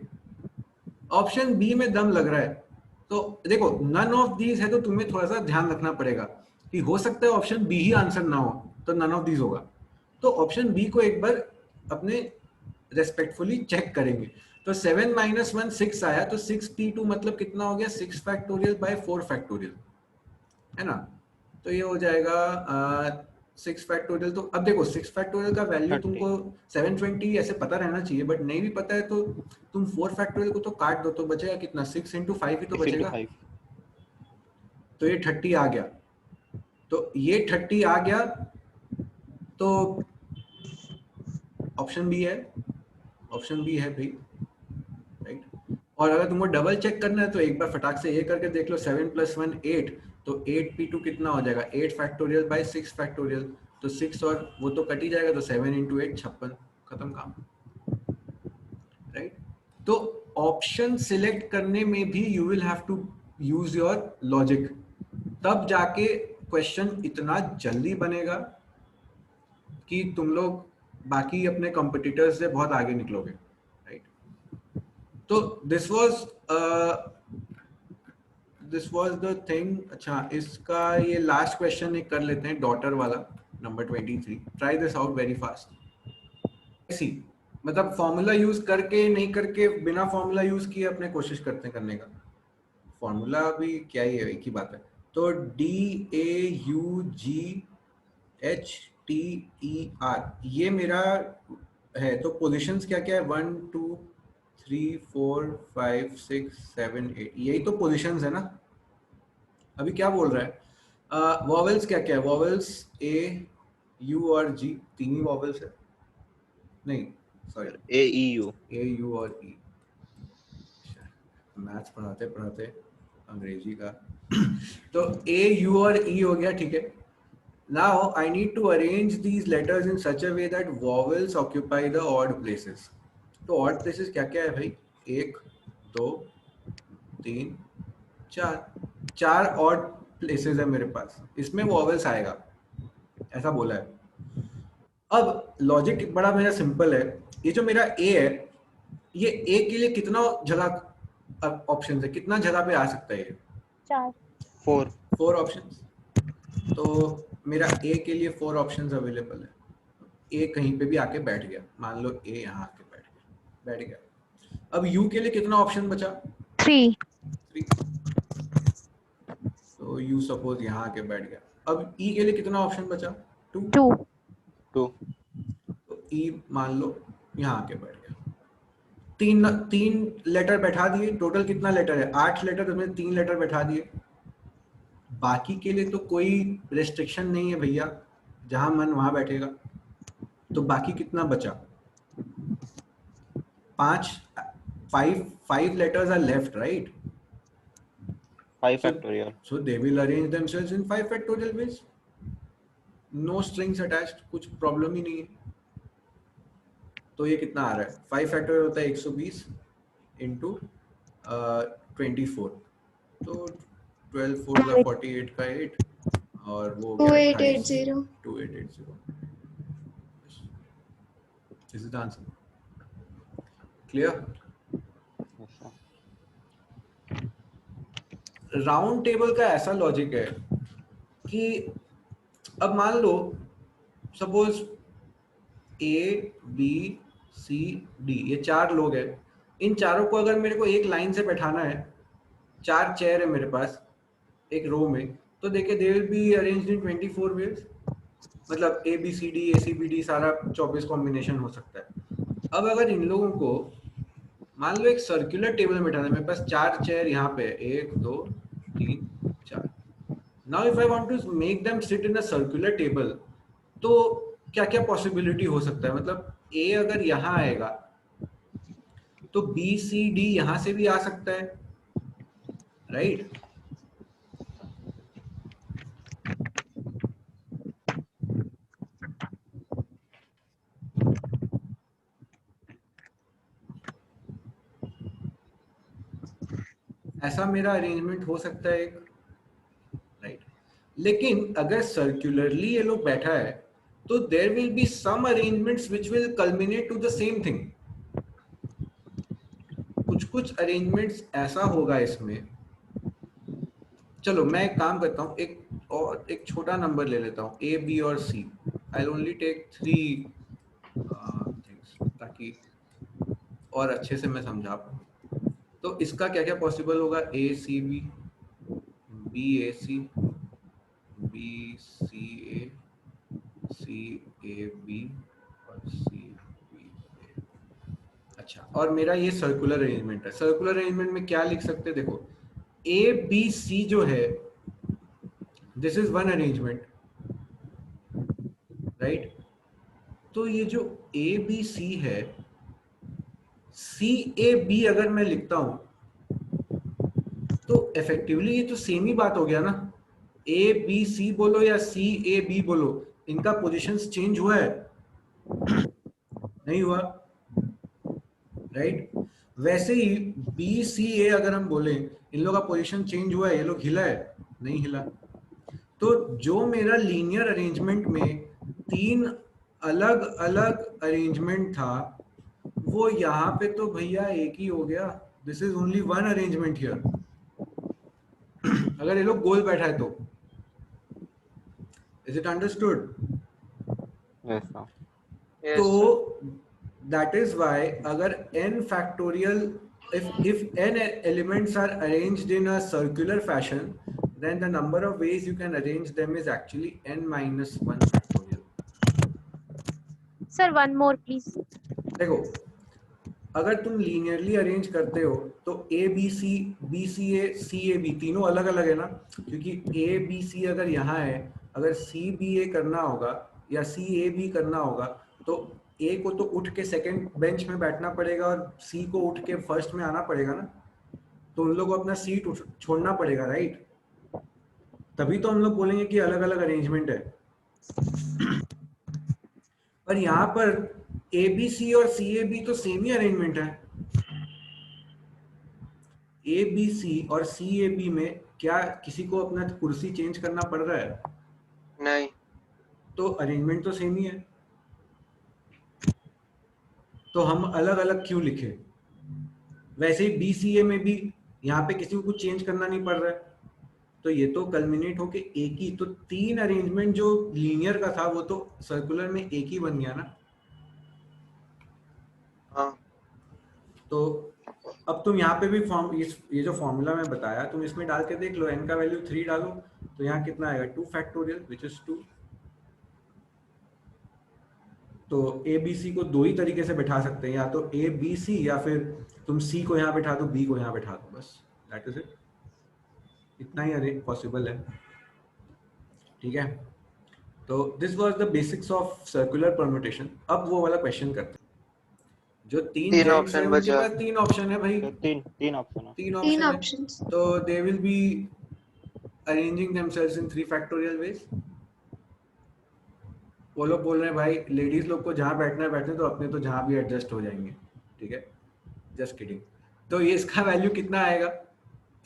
ऑप्शन बी में दम लग रहा है। तो देखो नन ऑफ दीज है, तो तुम्हें थोड़ा सा ध्यान रखना पड़ेगा कि हो सकता है ऑप्शन बी ही आंसर ना हो, तो नन ऑफ दीज होगा। तो ऑप्शन बी को एक बार अपने रेस्पेक्टफुली चेक करेंगे। तो 7 माइनस 1 6 आया, तो 6p2 मतलब कितना हो गया? 6 फैक्टोरियल बाय 4 फैक्टोरियल, है ना। तो ये हो जाएगा 6 फैक्टोरियल। तो अब देखो 6 फैक्टोरियल का वैल्यू 30। तुमको 720 ऐसे पता रहना चाहिए, बट नहीं भी पता है तो तुम 4 फैक्टोरियल को तो काट दो, तो बचेगा कितना? 6 इंटू 5 ही तो 6 into बचेगा। 5 तो ये 30 आ गया, तो ये 30 आ गया, तो ऑप्शन बी है, ऑप्शन बी है भाई, राइट। और अगर तुमको डबल चेक करना है तो एक बार फटाक से ये करके देख लो, 7 प्लस 1 8, तो 8p2 कितना हो जाएगा? 8 फैक्टोरियल बाय 6 फैक्टोरियल, तो 6 और वो तो कट ही जाएगा, तो 7 इंटू 8 56, खत्म काम, राइट। तो ऑप्शन सिलेक्ट करने में भी you will have to use your logic, तब जाके क्वेश्चन इतना जल्दी बनेगा कि तुम लोग बाकी अपने कॉम्पिटिटर्स से बहुत आगे निकलोगे, राइट। तो दिस वाज द थिंग। अच्छा, इसका ये लास्ट क्वेश्चन एक कर लेते हैं, डॉटर वाला, number 23। Try this out very fast. See मतलब फॉर्मूला यूज करके, नहीं करके, बिना फॉर्मूला यूज किए अपने कोशिश करते हैं करने का। फॉर्मूला भी क्या ही है, एक ही बात है। तो DAUGHTER ये मेरा है। तो पोजीशंस क्या क्या है? 1 2 3 4 5 6 7 8, यही तो पोजीशंस है ना। अभी क्या बोल रहा है? वॉवेल्स क्या क्या है? वॉवेल्स ए, यू और जी, तीन ही वॉवेल्स है। नहीं sorry, A E U. A, you और ई। मैथ्स पढ़ाते पढ़ाते अंग्रेजी का तो ए, यू और ई हो गया, ठीक है। Now I need to arrange these letters in such a way that vowels occupy the odd places. तो odd places क्या क्या है भाई? 1, 2, 3, 4, 4 odd places है मेरे पास, इसमें vowels आएगा, ऐसा बोला है। अब लॉजिक बड़ा मेरा सिंपल है। ये जो मेरा ए है, ये ए के लिए कितना जगह ऑप्शन है, कितना जगह पे आ सकता है ये? 4। 4. 4 ऑप्शंस। तो मेरा ए के लिए 4 ऑप्शंस अवेलेबल है। ए कहीं पे भी आके बैठ गया, मान लो ए यहाँ आके बैठ गया। अब यू के लिए कितना ऑप्शन बचा? 3। 3। तो यू सपोज यहाँ आके बैठ गया। अब ई के लिए कितना ऑप्शन बचा? 2। 2। 2. तो ई मान लो यहाँ आके बैठ गया। तीन लेटर बैठा दिए। टोटल कितना लेटर है? 8 लेटर, तो मैंने 3 लेटर बैठा दिए। बाकी के लिए तो कोई रेस्ट्रिक्शन नहीं है भैया, जहां मन वहां बैठेगा। तो बाकी कितना बचा? 5 letters are left, right? 5 factorial. So they will arrange themselves in 5 factorial ways. No strings attached, कुछ प्रॉब्लम ही नहीं है। तो ये कितना आ रहा है? 5 factorial होता है 120 into 24, तो 12 4 का 48 का 8 और वो 2880। 2880। This is the answer. Clear? Yes, sir. Round table का ऐसा लॉजिक है कि अब मान लो सपोज ए, बी, सी, डी, ये 4 लोग हैं। इन चारों को अगर मेरे को एक लाइन से बैठाना है, 4 चेयर है मेरे पास एक रो में, तो देखिए they will be arranged in 24 ways. मतलब A B C D, A C B D, सारा 24 कॉम्बिनेशन हो सकता है। अब अगर इन लोगों को मान लो एक सर्कुलर टेबल में बैठाना है, मेरे पास 4 चेयर यहाँ पे, 1 2 3 4। Now if I want to make them sit in a circular table, तो क्या क्या पॉसिबिलिटी हो सकता है? मतलब ए अगर यहाँ आएगा तो बी सी डी यहाँ से भी आ सकता है, राइट? ऐसा मेरा अरेंजमेंट हो सकता है एक, राइट? लेकिन अगर सर्कुलरली ये लोग बैठा है तो there will be some arrangements which will culminate to the same thing. कुछ अरेंजमेंट्स ऐसा होगा इसमें। चलो मैं एक काम करता हूँ, एक छोटा नंबर ले लेता हूँ, ए, बी और C. I will only take 3 things ताकि और अच्छे से मैं समझा पाऊँ। तो इसका क्या क्या पॉसिबल होगा? A C B, B A C, B C A B और सी बी ए। अच्छा, और मेरा ये सर्कुलर अरेंजमेंट है। सर्कुलर अरेंजमेंट में क्या लिख सकते हैं? देखो ए बी सी जो है, this is one arrangement, right? तो ये जो ए बी सी है, सी ए बी अगर मैं लिखता हूं तो इफेक्टिवली ये तो सेम ही बात हो गया ना। ए बी सी बोलो या सी ए बी बोलो, इनका पोजीशंस चेंज हुआ है? नहीं हुआ, राइट? वैसे ही बी सी ए अगर हम बोले, इन लोगों का पोजीशन चेंज हुआ है? ये लोग हिला है? नहीं हिला। तो जो मेरा लीनियर अरेंजमेंट में 3 अलग अलग अरेंजमेंट था, वो यहाँ पे तो भैया एक ही हो गया। This is only one arrangement here. अगर ये लोग गोल बैठा है तो। Is it understood? Yes, sir. Yes, तो दैट इज वाई अगर n factorial, if n elements are arranged in a circular fashion, then the number of ways you can arrange them is actually n minus 1 factorial. Sir, one more please. देखो अगर तुम लीनियरली अरेंज करते हो तो A B C, B C A B तीनों अलग अलग है ना, क्योंकि ए बी सी अगर यहाँ है, अगर सी बी ए करना होगा या सी ए बी करना होगा तो ए को तो उठ के सेकंड बेंच में बैठना पड़ेगा और सी को उठ के फर्स्ट में आना पड़ेगा ना, तो उन लोगों को अपना सीट छोड़ना पड़ेगा, राइट? तभी तो हम लोग बोलेंगे कि अलग अलग अरेंजमेंट है। पर यहाँ पर ए बी सी और सी ए बी तो सेम ही अरेंजमेंट है। ए बी सी और सी ए बी में क्या किसी को अपना कुर्सी चेंज करना पड़ रहा है? नहीं। तो अरेंजमेंट तो सेम ही है, तो हम अलग अलग क्यों लिखे? वैसे ही बी सी ए में भी यहाँ पे किसी को कुछ चेंज करना नहीं पड़ रहा है, तो ये तो कल्मिनेट होके एक ही, तो तीन अरेंजमेंट जो लीनियर का था वो तो सर्कुलर में एक ही बन गया ना। हाँ। तो अब तुम यहाँ पे भी ये जो फॉर्मूला मैं बताया तुम इसमें डाल के देख लो, n का वैल्यू 3 डालो तो यहाँ कितना आएगा 2 फैक्टोरियल विच इज 2। तो ए बी सी को दो ही तरीके से बैठा सकते हैं, या तो ए बी सी या फिर तुम सी को यहाँ बैठा दो, बी को यहाँ बैठा दो, बस दैट इज इट। इतना ही पॉसिबल है, ठीक है? तो this was the basics of circular permutation. अब वो वाला क्वेश्चन करते हैं जो तीन ऑप्शन बचा। तीन ऑप्शन है भाई, तो तीन ऑप्शन है। तीन तीन ऑप्शन है, ऑप्शंस। तो दे will B arranging themselves in 3 factorial veg. वो लोग बोल रहे हैं भाई लेडीज लोग को जहाँ बैठना है बैठने, तो अपने तो जहाँ भी एडजस्ट हो जाएंगे, ठीक है? Just kidding. तो ये इसका वैल्यू कितना आएगा?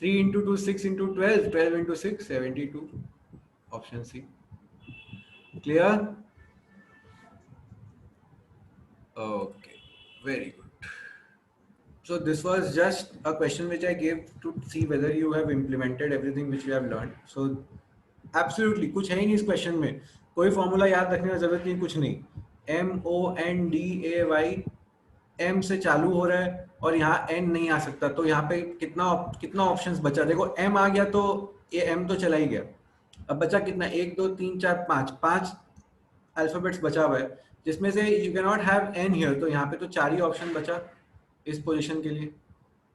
3 into 2 6 into 12, 12 into 6 72। Option C. Clear? Okay, very good. So this was just a question which I gave to see whether you have implemented everything which you have learned. So absolutely कुछ है ही नहीं इस क्वेश्चन में, कोई फॉर्मूला याद रखने की जरूरत नहीं, कुछ नहीं। MONDAY M से चालू हो रहा है और यहाँ N नहीं आ सकता, तो यहाँ पे कितना ऑप्शंस बचा? देखो M आ गया तो ये M तो चला ही गया, अब बचा कितना? 1 2 3 4 5 अल्फाबेट्स बचा हुआ है, जिसमें से you can not have N here, तो यहाँ पे तो 4 ही ऑप्शन बचा इस पोजीशन के लिए।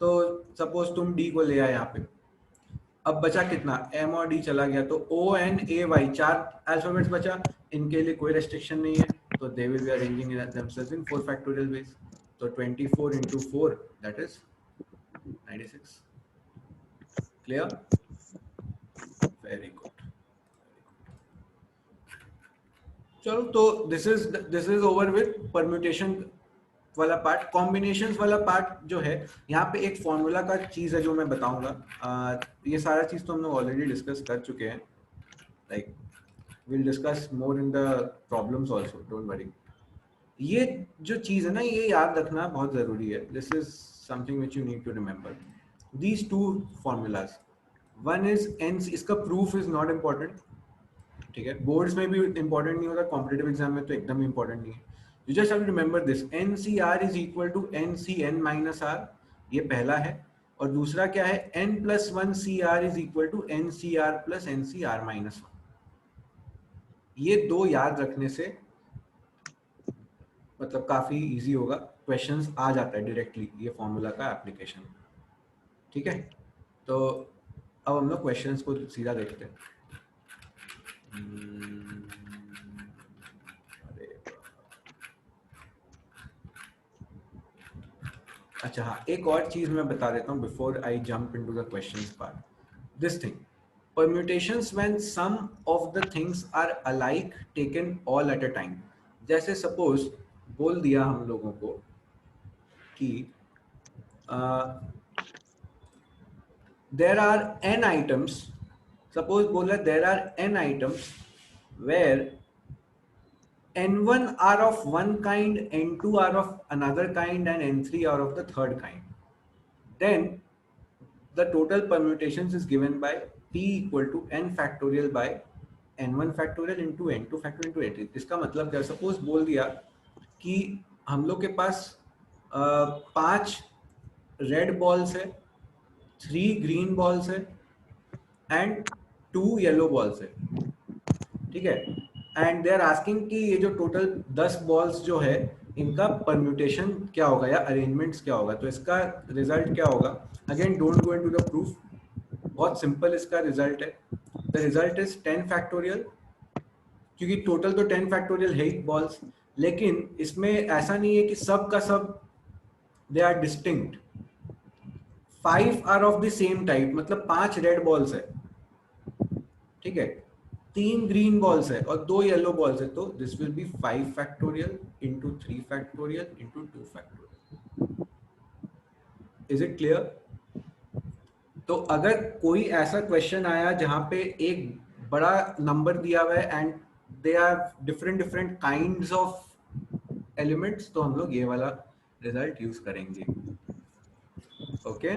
तो सपोज तुम D को ले आए यहाँ पे, अब बचा कितना? M और D चला गया, तो ONAY 4 अल्फाबेट्स बचा, इनके लिए कोई रेस्ट्रिक्शन नहीं है, तो दे will B arranging themselves in 4 factorial veg. तो 24 into 4 that is 96. Clear? Very good. चलो, तो this is over with permutation वाला पार्ट। कॉम्बिनेशंस वाला पार्ट जो है, यहाँ पे एक फॉर्मूला का चीज है जो मैं बताऊंगा। ये सारा चीज तो हम लोग ऑलरेडी डिस्कस कर चुके हैं, like we'll discuss more in the problems also, don't worry. ये जो चीज है ना, ये याद रखना बहुत जरूरी है। This is something which you need to remember. These two formulas, one is N, इसका प्रूफ इज नॉट इम्पोर्टेंट, ठीक है? बोर्ड्स में भी इंपॉर्टेंट नहीं होता, कॉम्पिटिटिव एग्जाम में तो एकदम इंपॉर्टेंट नहीं है। You just have to remember this, NCR is equal to NCN minus R, ये पहला है। और दूसरा क्या है? N+1 CR is equal to NCR plus NCR minus 1। ये दो याद रखने से मतलब काफी इजी होगा, क्वेश्चंस आ जाता है डायरेक्टली ये फॉर्मूला का एप्लीकेशन, ठीक है? तो अब हम लोग क्वेश्चंस को सीधा देखते हैं। अच्छा हाँ, एक और चीज मैं बता देता हूँ before I jump into the questions part. This thing, permutations when some of the things are alike taken all at a time। जैसे सपोज बोल दिया हम लोगों को कि there are n items, suppose बोला there are n items where n1 are of one kind, n2 are of another kind and n3 are of the third kind, then the total permutations is given by p equal to n factorial by n1 factorial into n2 factorial into n3। इसका मतलब क्या? सपोज बोल दिया कि हम लोग के पास 5 रेड बॉल्स है, 3 ग्रीन बॉल्स है एंड 2 येलो बॉल्स है, ठीक है? एंड दे आर आस्किंग कि ये जो टोटल 10 बॉल्स जो है इनका परम्यूटेशन क्या होगा या अरेंजमेंट्स क्या होगा। तो इसका रिजल्ट क्या होगा, again don't go into the proof, बहुत सिंपल इसका रिजल्ट है। द रिजल्ट इज 10 फैक्टोरियल, क्योंकि टोटल तो 10 फैक्टोरियल है ही बॉल्स, लेकिन इसमें ऐसा नहीं है कि सब का सब they are distinct. 5 are of the same type, मतलब 5 रेड बॉल्स है, ठीक है, 3 ग्रीन बॉल्स है और 2 येलो बॉल्स है। तो this will B 5 factorial into 3 factorial into 2 factorial. Is it clear? तो अगर कोई ऐसा क्वेश्चन आया जहां पे एक बड़ा नंबर दिया हुआ है and they are different different kinds of elements, तो हम लोग ये वाला रिजल्ट यूज करेंगे। ओके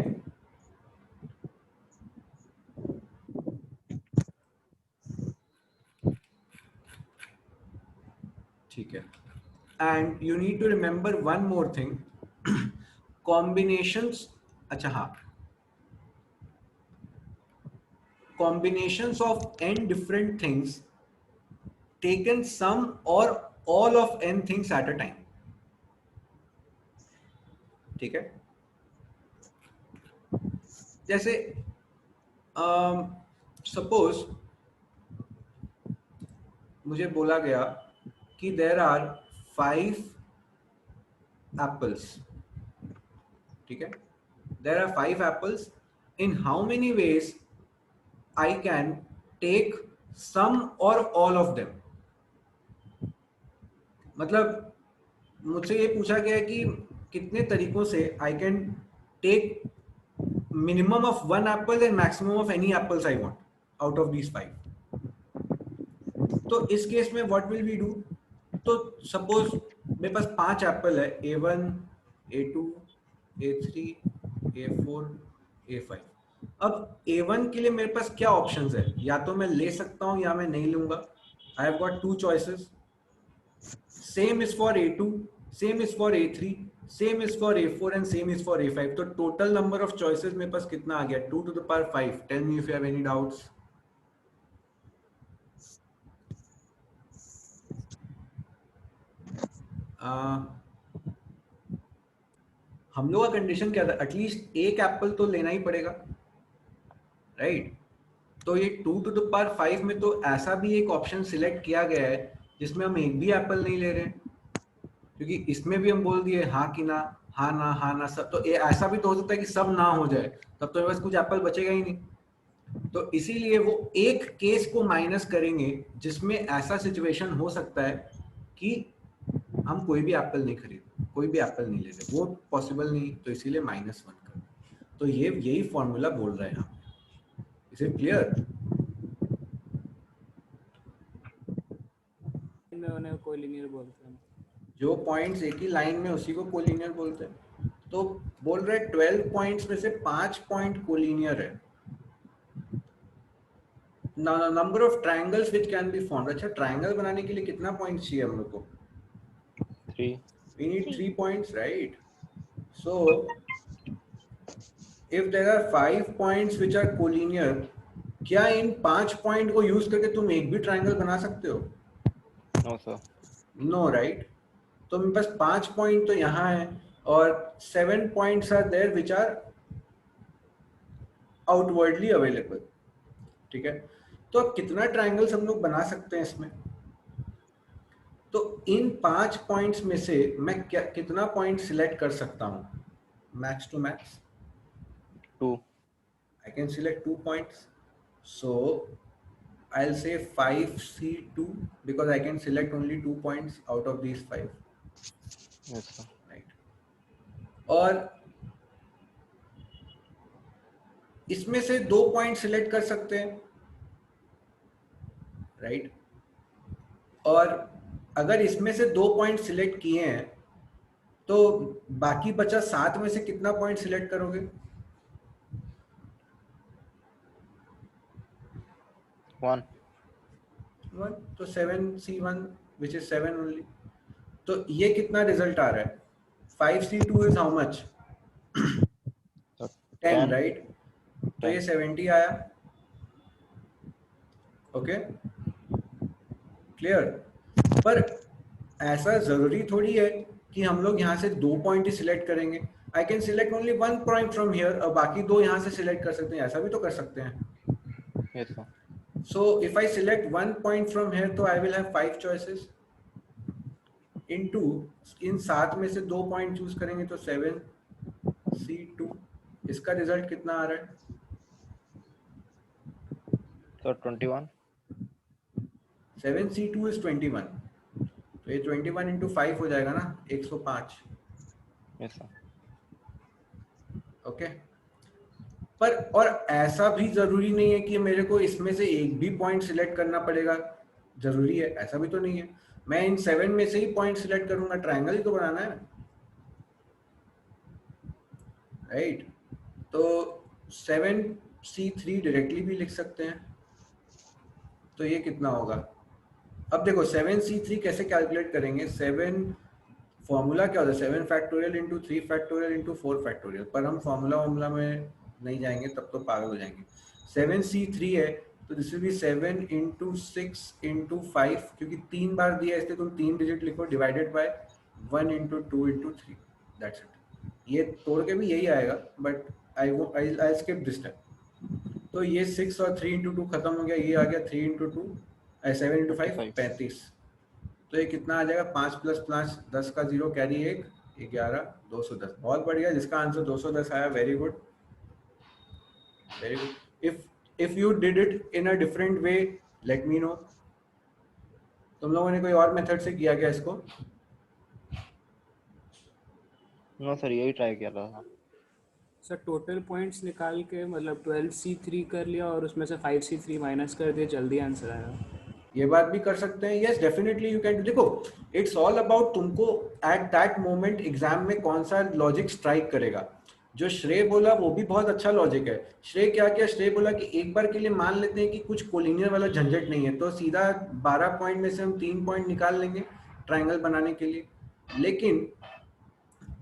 ठीक है। And you need to remember one more thing, combinations, अच्छा हाँ, combinations of n different things taken some or all of n things at a time, ठीक है। जैसे सपोज मुझे बोला गया कि देर आर 5 एप्पल्स, ठीक है, there are 5 apples, in how many ways I can take some or all of them। मतलब मुझसे ये पूछा गया है कि कितने तरीकों से I can take minimum of 1 apple and maximum of any apples I want out of these 5। तो इस केस में what will we do? तो सपोज मेरे पास 5 एप्पल है, A1, A2, A3, A4, A5। अब A1 के लिए मेरे पास क्या ऑप्शंस है, या तो मैं ले सकता हूं या मैं नहीं लूंगा। I have got 2 choices, same is for A2, same is for A3, same is for A4 and same is for A5। तो टोटल नंबर ऑफ चॉइसेस मेरे पास कितना आ गया, 2 to the power 5। Tell me if you have any doubts. हम लोग का कंडीशन क्या था, एटलीस्ट एक एप्पल तो लेना ही पड़ेगा, राइट? तो ये 2 to the power 5 में तो ऐसा भी एक ऑप्शन सिलेक्ट किया गया है जिसमें हम एक भी एप्पल नहीं ले रहे हैं, क्योंकि इसमें भी हम बोल दिए हाँ कि ना, हाँ ना सब। तो ये ऐसा भी तो हो सकता है कि सब ना हो जाए, तब तो मेरे पास कुछ एप्पल बचेगा ही नहीं। तो इसीलिए वो एक केस को माइनस करेंगे जिसमें ऐसा सिचुएशन हो सकता है कि हम कोई भी एप्पल नहीं खरीद, कोई भी एप्पल नहीं ले रहे, वो पॉसिबल नहीं, तो इसीलिए -1 कर। तो ये यही फॉर्मूला बोल रहे हैं हम। Is it clear? में उन्हें कोलिनियर बोलते हैं। जो पॉइंट्स एक ही लाइन में उसी को कोलिनियर बोलते हैं। तो बोल रहे 12 पॉइंट्स में से 5 पॉइंट कोलिनियर है। Number of triangles which can be found. अच्छा, ट्रायंगल बनाने के लिए कितना पॉइंट्स चाहिए हम लोग को? 3। We need 3 points, right? So if there are 5 points which are collinear, क्या इन 5 पॉइंट को यूज करके तुम एक भी ट्रायंगल बना सकते हो? No sir। No, right? तो मेरे पास 5 पॉइंट तो यहाँ है और 7 points are there which are outwardly available, ठीक है। तो अब कितना ट्रायंगल्स हम लोग बना सकते हैं इसमें? तो इन 5 पॉइंट्स में से मैं कितना पॉइंट सिलेक्ट कर सकता हूँ? Max to max 2। I can select 2 points, so I'll say 5C2 because I can select only 2 points out of these 5, Yes sir। right? और इसमें से 2 पॉइंट सिलेक्ट कर सकते हैं, राइट? और अगर इसमें से 2 पॉइंट सिलेक्ट किए हैं तो बाकी बचा 7 में से कितना पॉइंट सिलेक्ट करोगे? 1। 1। तो 7C1 which is 7 only। तो ये कितना रिजल्ट आ रहा है? 5C2 is how much? 10, right? तो ये 70 आया। Okay, clear? पर ऐसा जरूरी थोड़ी है कि हम लोग यहाँ से 2 पॉइंट ही सिलेक्ट करेंगे. I can select only 1 point from here और बाकी 2 यहाँ से सिलेक्ट कर सकते हैं. ऐसा भी तो कर सकते हैं. Yes, sir. So if I select 1 point from here, तो I will have 5 choices. Into इन 7 में से 2 पॉइंट चूज करेंगे तो 7C2. इसका रिजल्ट कितना आ रहा है? So 21. 7C2 is 21. तो ये 21 into 5 हो जाएगा ना 105. Yes, sir. ओके. पर और ऐसा भी जरूरी नहीं है कि मेरे को इसमें से एक भी पॉइंट सिलेक्ट करना पड़ेगा. जरूरी है ऐसा भी तो नहीं है. मैं इन 7 में से ही पॉइंट सिलेक्ट करूंगा. ट्रायंगल ही तो बनाना है, राइट? तो 7C3 डायरेक्टली भी लिख सकते हैं. तो ये कितना होगा? अब देखो 7C3 कैसे कैलकुलेट करेंगे. 7 फॉर्मूला क्या होता है? 7 factorial into 3 factorial into 4 factorial. पर हम फॉर्मूला में नहीं जाएंगे, तब तो पागल हो जाएंगे. 7C3 है तो this will B 7 into 6 into 5, क्योंकि 3 बार दिया है इसलिए तुम 3 डिजिट लिखो, divided by 1 into 2 into 3. That's it. ये तोड़ के भी यही आएगा, but I skip this time. तो ये 6 और 3 इंटू 2 खत्म हो गया. ये आ गया 3 इंटू 2, 7 इंटू 5 35. तो ये कितना आ जाएगा? 5 प्लस 5 10 का 0 कैरी 1 11 210. बहुत बढ़िया. जिसका आंसर 210 आया, very good, very good. If you did it in a different way, let me know. तुम लोगों ने कोई और मेथड से किया क्या इसको? No, sir. यही ट्राई किया था. सर टोटल पॉइंट्स निकाल के मतलब 12C3 कर लिया और उसमें से 5C3 माइनस कर दिया, जल्दी आंसर आया. ये बात भी कर सकते हैं. Yes definitely you can. देखो इट्स ऑल अबाउट तुमको एट दैट मोमेंट एग्जाम में कौन सा लॉजिक स्ट्राइक करेगा. जो श्रेय बोला वो भी बहुत अच्छा लॉजिक है. श्रेय क्या किया? श्रेय बोला कि एक बार के लिए मान लेते हैं कि कुछ कोलिनियर वाला झंझट नहीं है, तो सीधा 12 पॉइंट में से हम 3 पॉइंट निकाल लेंगे ट्रायंगल बनाने के लिए. लेकिन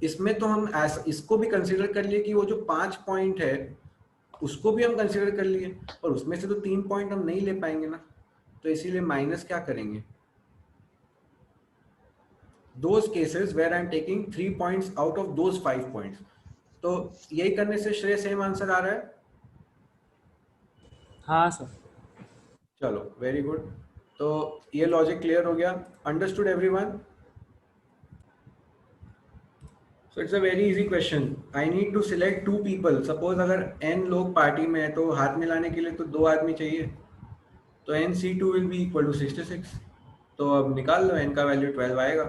इसमें तो हम इसको भी कंसीडर कर लिए कि वो जो 5 पॉइंट है उसको भी हम कंसीडर कर लिए, और उसमें से तो 3 पॉइंट हम नहीं ले पाएंगे ना. तो इसीलिए माइनस क्या करेंगे? Those cases where I am taking 3 points out of those 5 points. तो यही करने से श्रेय सेम आंसर आ रहा है. हाँ सर. चलो वेरी गुड. तो ये लॉजिक क्लियर हो गया. Understood everyone? So it's a very easy question. I need to select 2 people. Suppose अगर n लोग पार्टी में है तो हाथ मिलाने के लिए तो 2 आदमी चाहिए. तो nC2 will be equal to 66. तो अब निकाल लो, n का वैल्यू 12 आएगा.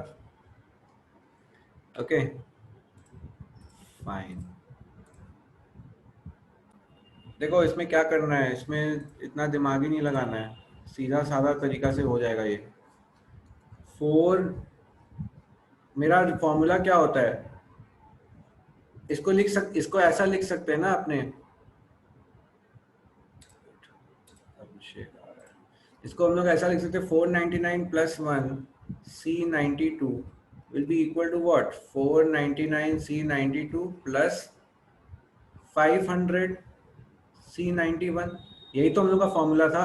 Okay fine. देखो इसमें क्या करना है, इसमें इतना दिमाग ही नहीं लगाना है, सीधा साधा तरीका से हो जाएगा ये. 4 मेरा फॉर्मूला क्या होता है? इसको ऐसा लिख सकते हैं ना अपने. इसको हम लोग ऐसा लिख सकते हैं 499 plus 1 C92 will be equal to what? 499 C92 plus 500 C91. यही तो हम लोग का फॉर्मूला था.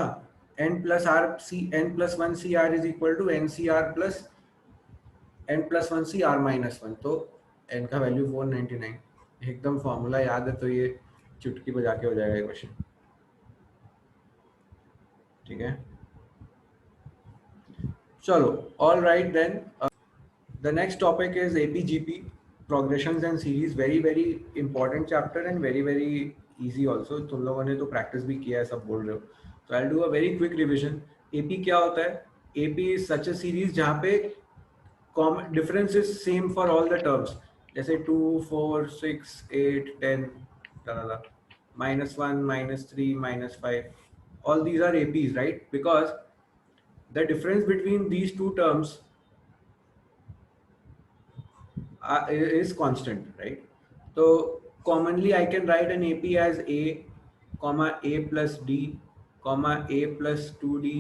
n plus 1 CR is equal to NCR plus n plus 1 CR minus 1. तो n का वैल्यू 499. एकदम फॉर्मूला याद है तो ये चुटकी बजा के हो जाएगा ये क्वेश्चन. ठीक है, चलो. All right then. The next topic is APGP, progressions and series. Very very important chapter and very very easy also. तुम लोगों ने तो प्रैक्टिस भी किया है, सब बोल रहे हो. So I'll do a very quick revision. AP क्या होता है? AP is such a series जहाँ पे common difference is same for all the terms. जैसे 2, 4, 6, 8, 10, -1, -3, -5. All these are APs, right? Because the difference between these two terms is constant, right? So commonly I can write an AP as a comma a plus d comma a plus 2d.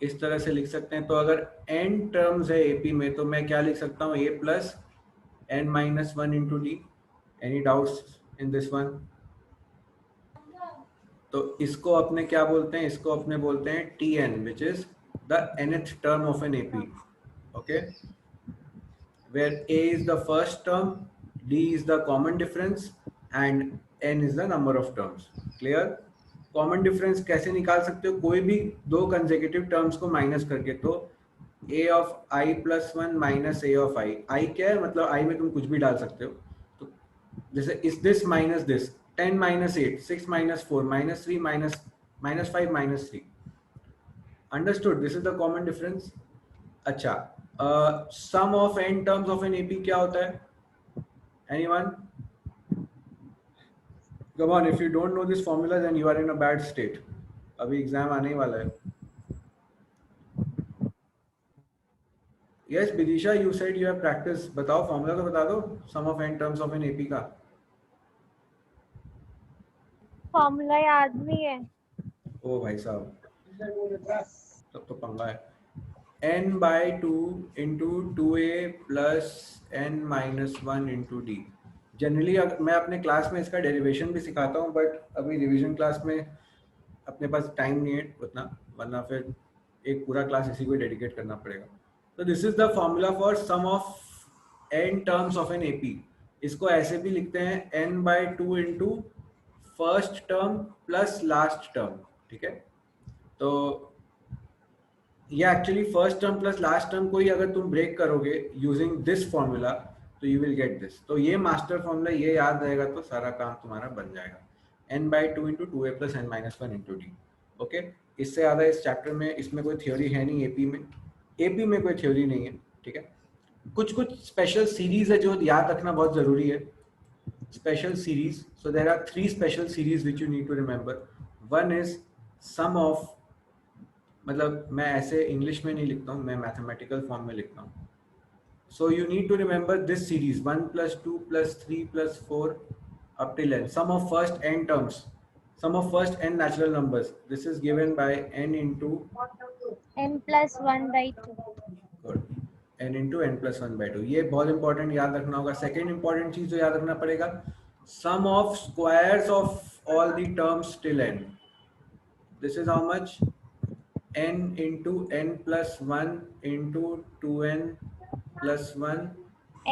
इस तरह से लिख सकते हैं. तो अगर n टर्म्स है AP में तो मैं क्या लिख सकता हूँ? a plus n minus 1 into d. Any doubts in this one? तो इसको अपने क्या बोलते हैं? इसको अपने बोलते हैं tn, which is the nth term of an AP. Okay, where a is the first term, d is the common difference and n is the number of terms. Clear? Common difference कैसे निकाल सकते हो? कोई भी दो कंसेक्यूटिव टर्म्स को माइनस करके. तो a of i plus 1 minus a of i क्या है? मतलब i में तुम कुछ भी डाल सकते हो. तो जैसे इस this minus this, 10 minus 8, 6 minus 4 minus 3 minus 5 minus 3. Understood? This is the common difference. अच्छा, sum of n terms of an AP क्या होता है? Anyone? Come on, if you don't know this formula, then you are in a bad state. अभी एग्जाम आने ही वाला है. Yes, Bidisha, you said you have practice. बताओ फॉर्मूला तो बता दो. Sum of n terms of an AP का. फॉर्मूला याद नहीं है। ओ भाई साहब, तब तो पंगा है. n by 2 into 2a plus n minus 1 into d. Generally मैं अपने क्लास में इसका डेरिवेशन भी सिखाता हूँ, बट अभी रिवीजन क्लास में अपने पास टाइम नहीं है उतना, वरना फिर एक पूरा क्लास इसी को डेडिकेट करना पड़ेगा. तो this is the formula for sum of n terms of an AP. इसको ऐसे भी लिखते हैं n by 2 into first term plus last term. ठीक है, तो ये actually first term plus last term को ही अगर तुम ब्रेक करोगे यूजिंग दिस फॉर्मूला तो यू विल गेट दिस. तो ये मास्टर फॉर्मूला ये याद रहेगा तो सारा काम तुम्हारा बन जाएगा. n by 2 into 2a plus n minus 1 into d. Okay, इससे ज़्यादा इस चैप्टर में इसमें कोई थ्योरी है नहीं. एपी में कोई थ्योरी नहीं है. ठीक है, कुछ स्पेशल सीरीज है जो याद रखना बहुत ज़रूरी है. Special series, so there are 3 special series which you need to remember. One is sum of, मतलब मैं ऐसे इंग्लिश में नहीं लिखता हूँ, मैं मैथमेटिकल फॉर्म में लिखता हूँ. So you need to remember this series 1 plus 2 plus 3 plus 4 up till n. Sum of first n terms, sum of first n natural numbers. This is given by n into n plus 1 by 2. good, n into n plus 1 by 2. ये बहुत इंपॉर्टेंट याद रखना होगा. सेकेंड इंपॉर्टेंट चीज जो याद रखना पड़ेगा, sum of squares of all the terms till n. This is how much? n into n plus 1 into 2n plus 1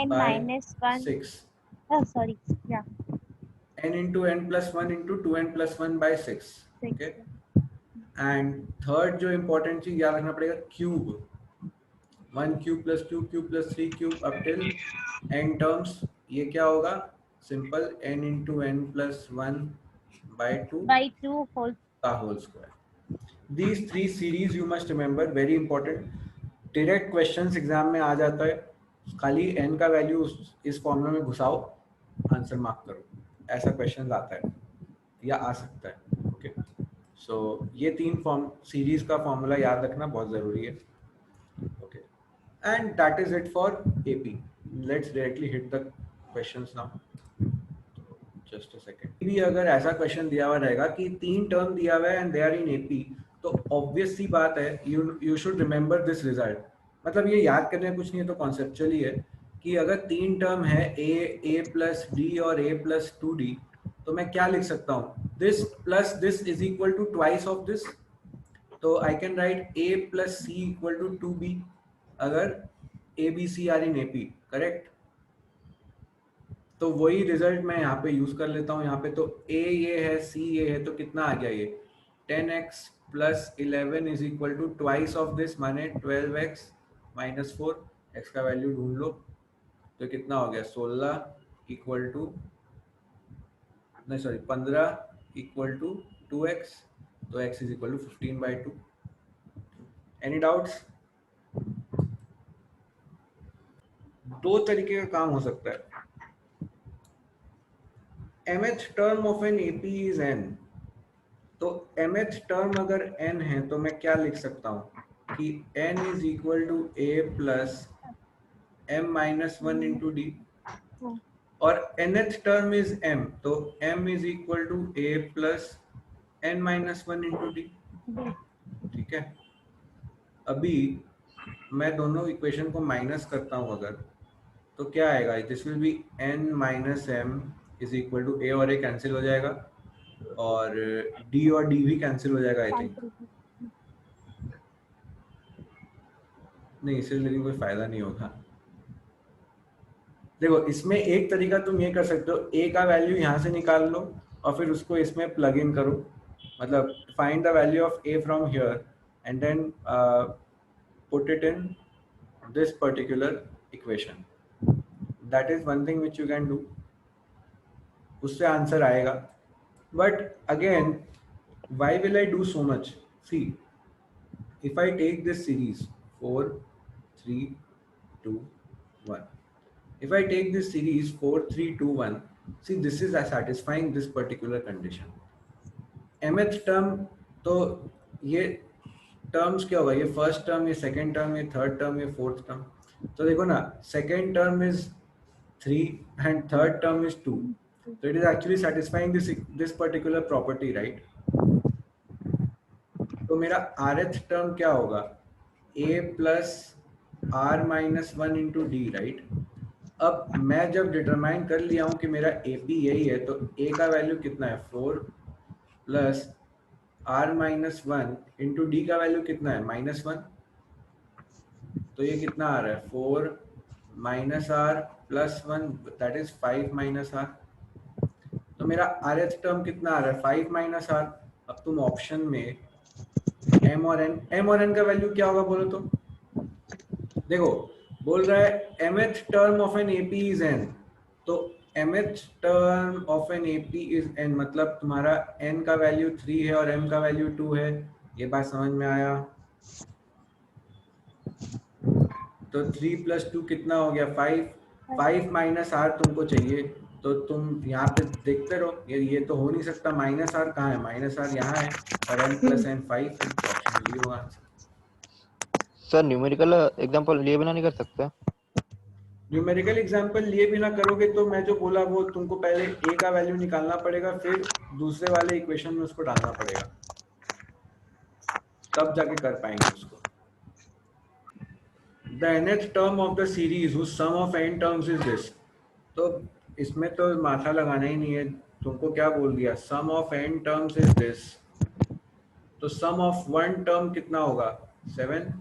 n by minus 1. 6. Oh, sorry. Yeah. n into n plus 1 into 2n plus 1 by 6. Okay. And third जो important चीज याद रखना पड़ेगा, cube. 1 cube plus 2 cube plus 3 cube up till n terms. ये क्या होगा? Simple n into n plus 1 by 2 By 2 whole. का whole square. These 3 series you must remember, very important. Direct questions exam में आ जाता है. खाली n का वैल्यू इस फॉर्मूला में घुसाओ, आंसर मार्क करो, ऐसा क्वेश्चन आता है या आ सकता है. ओके, सो ये 3 फॉर्म सीरीज का फॉर्मूला याद रखना बहुत ज़रूरी है. Okay, and that is it for AP. Let's directly hit the questions now. Just a second. भी अगर ऐसा क्वेश्चन दिया हुआ रहेगा कि 3 टर्म दिया हुआ है and they are in AP, तो ऑब्वियस सी बात है you should remember this result. मतलब ये याद करने कुछ नहीं है, तो कॉन्सेप्चुअली है कि अगर 3 टर्म है a प्लस डी और a प्लस 2d, तो मैं क्या लिख सकता हूँ? This plus this is equal to twice of this. तो I can write a plus C equal to 2b अगर a b c are in AP. Correct? तो वही रिजल्ट मैं यहाँ पे यूज कर लेता हूँ. यहाँ पे तो a ये है, c ये है, तो कितना आ गया? ये 10x plus 11 is equal to twice of this, माने 12x माइनस 4. x का वैल्यू ढूंढ लो, तो कितना हो गया? 16 इक्वल टू, नहीं सॉरी 15 इक्वल टू 2x. तो x is equal to 15 by 2. Any doubts? 2 तरीके का काम हो सकता है. mth term of an AP is n. तो mth टर्म अगर n है तो मैं क्या लिख सकता हूँ कि n is equal to a plus m minus 1 into D. और nth टर्म इज m, तो m is equal to a plus n minus 1 into D. ठीक है, अभी मैं दोनों इक्वेशन को माइनस करता हूँ अगर, तो क्या आएगा? This will be n minus m is equal to a और a कैंसिल हो जाएगा, और d और d भी कैंसिल हो जाएगा. आई थिंक नहीं, इससे लेकिन कोई फायदा नहीं होगा. देखो इसमें एक तरीका तुम ये कर सकते हो, a का वैल्यू यहाँ से निकाल लो और फिर उसको इसमें प्लग इन करो, मतलब find the value of a from here and then put it in this particular equation. That is one thing which you can do, उससे आंसर आएगा. But again why will I do so much? See, if I take this series 4 3 2 1, if I take this series 4 3 2 1, see this is satisfying this particular condition. mth term, तो ये टर्म्स क्या होगा, ये फर्स्ट टर्म, ये सेकेंड टर्म, ये थर्ड टर्म, ये फोर्थ टर्म. तो देखो ना, second term is 3 and third term is 2, so it is actually satisfying this particular property, right? तो मेरा rth टर्म क्या होगा, a plus r minus 1 into D, right? अब मैं जब डिटरमाइन कर लिया हूँ कि मेरा AP यही है, तो a का वैल्यू कितना है 4 plus r minus 1 into D का वैल्यू कितना है -1. तो ये कितना आ रहा है 4 minus r plus 1, that is 5 minus r. तो मेरा rth टर्म कितना आ रहा है 5 माइनस r. अब तुम ऑप्शन में m और n का वैल्यू क्या होगा बोलो तो. देखो बोल रहा है mth term of an AP is n, तो mth term of an AP is n, मतलब तुम्हारा n का वैल्यू 3 है और m का वैल्यू 2 है. ये बात समझ में आया? तो 3 प्लस 2 कितना हो गया 5. 5 माइनस r तुमको चाहिए, तो तुम यहाँ पे देखते रहो, ये तो हो नहीं सकता. माइनस r कहाँ है, माइनस r यहाँ है और m प्लस n 5 है. ऑप्शन डी होगा आंसर. सर न्यूमेरिकल एग्जांपल लिए बिना नहीं कर सकते? न्यूमेरिकल एग्जांपल लिए बिना करोगे तो मैं जो बोला वो तुमको पहले a का वैल्यू निकालना पड़ेगा, फिर दूसरे वाले इक्वेशन में उसको डालना पड़ेगा, तब जाके कर पाएंगे उसको. The nth term of the series whose sum of n terms is this. तो इसमें तो माथा लगाना ही नहीं है, तुमको क्या बोल दिया, sum of n terms is this. तो sum of one term कितना होगा 7,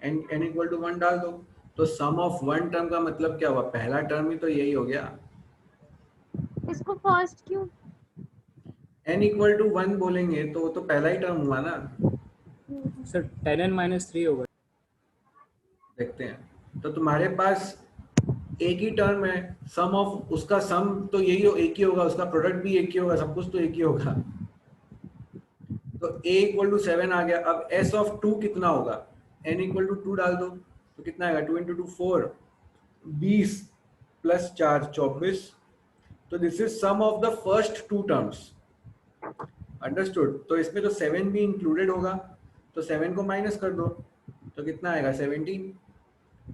n equal to 1 डाल दो. तो sum of one term का मतलब क्या हुआ, पहला टर्म ही तो यही हो गया. इसको फर्स्ट क्यों? n equal to 1 बोलेंगे तो वो तो पहला ही टर्म हुआ ना. सर 10n - 3 होगा. देखते हैं. तो तुम्हारे पास एक ही टर्म है, सम ऑफ उसका सम तो यही हो, एक ही होगा, उसका प्रोडक्ट भी एक ही होगा, सब कुछ तो एक ही होगा. तो a इक्वल टू 7 आ गया. अब s ऑफ 2 कितना होगा, n इक्वल टू 2 डाल दो तो कितना आएगा 2 × 2 4, 20 प्लस 4 24. तो this is sum of the first 2 terms. Understood? तो इसमें तो 7 भी इंक्लूडेड होगा, तो 7 को माइनस कर दो तो कितना आएगा 17.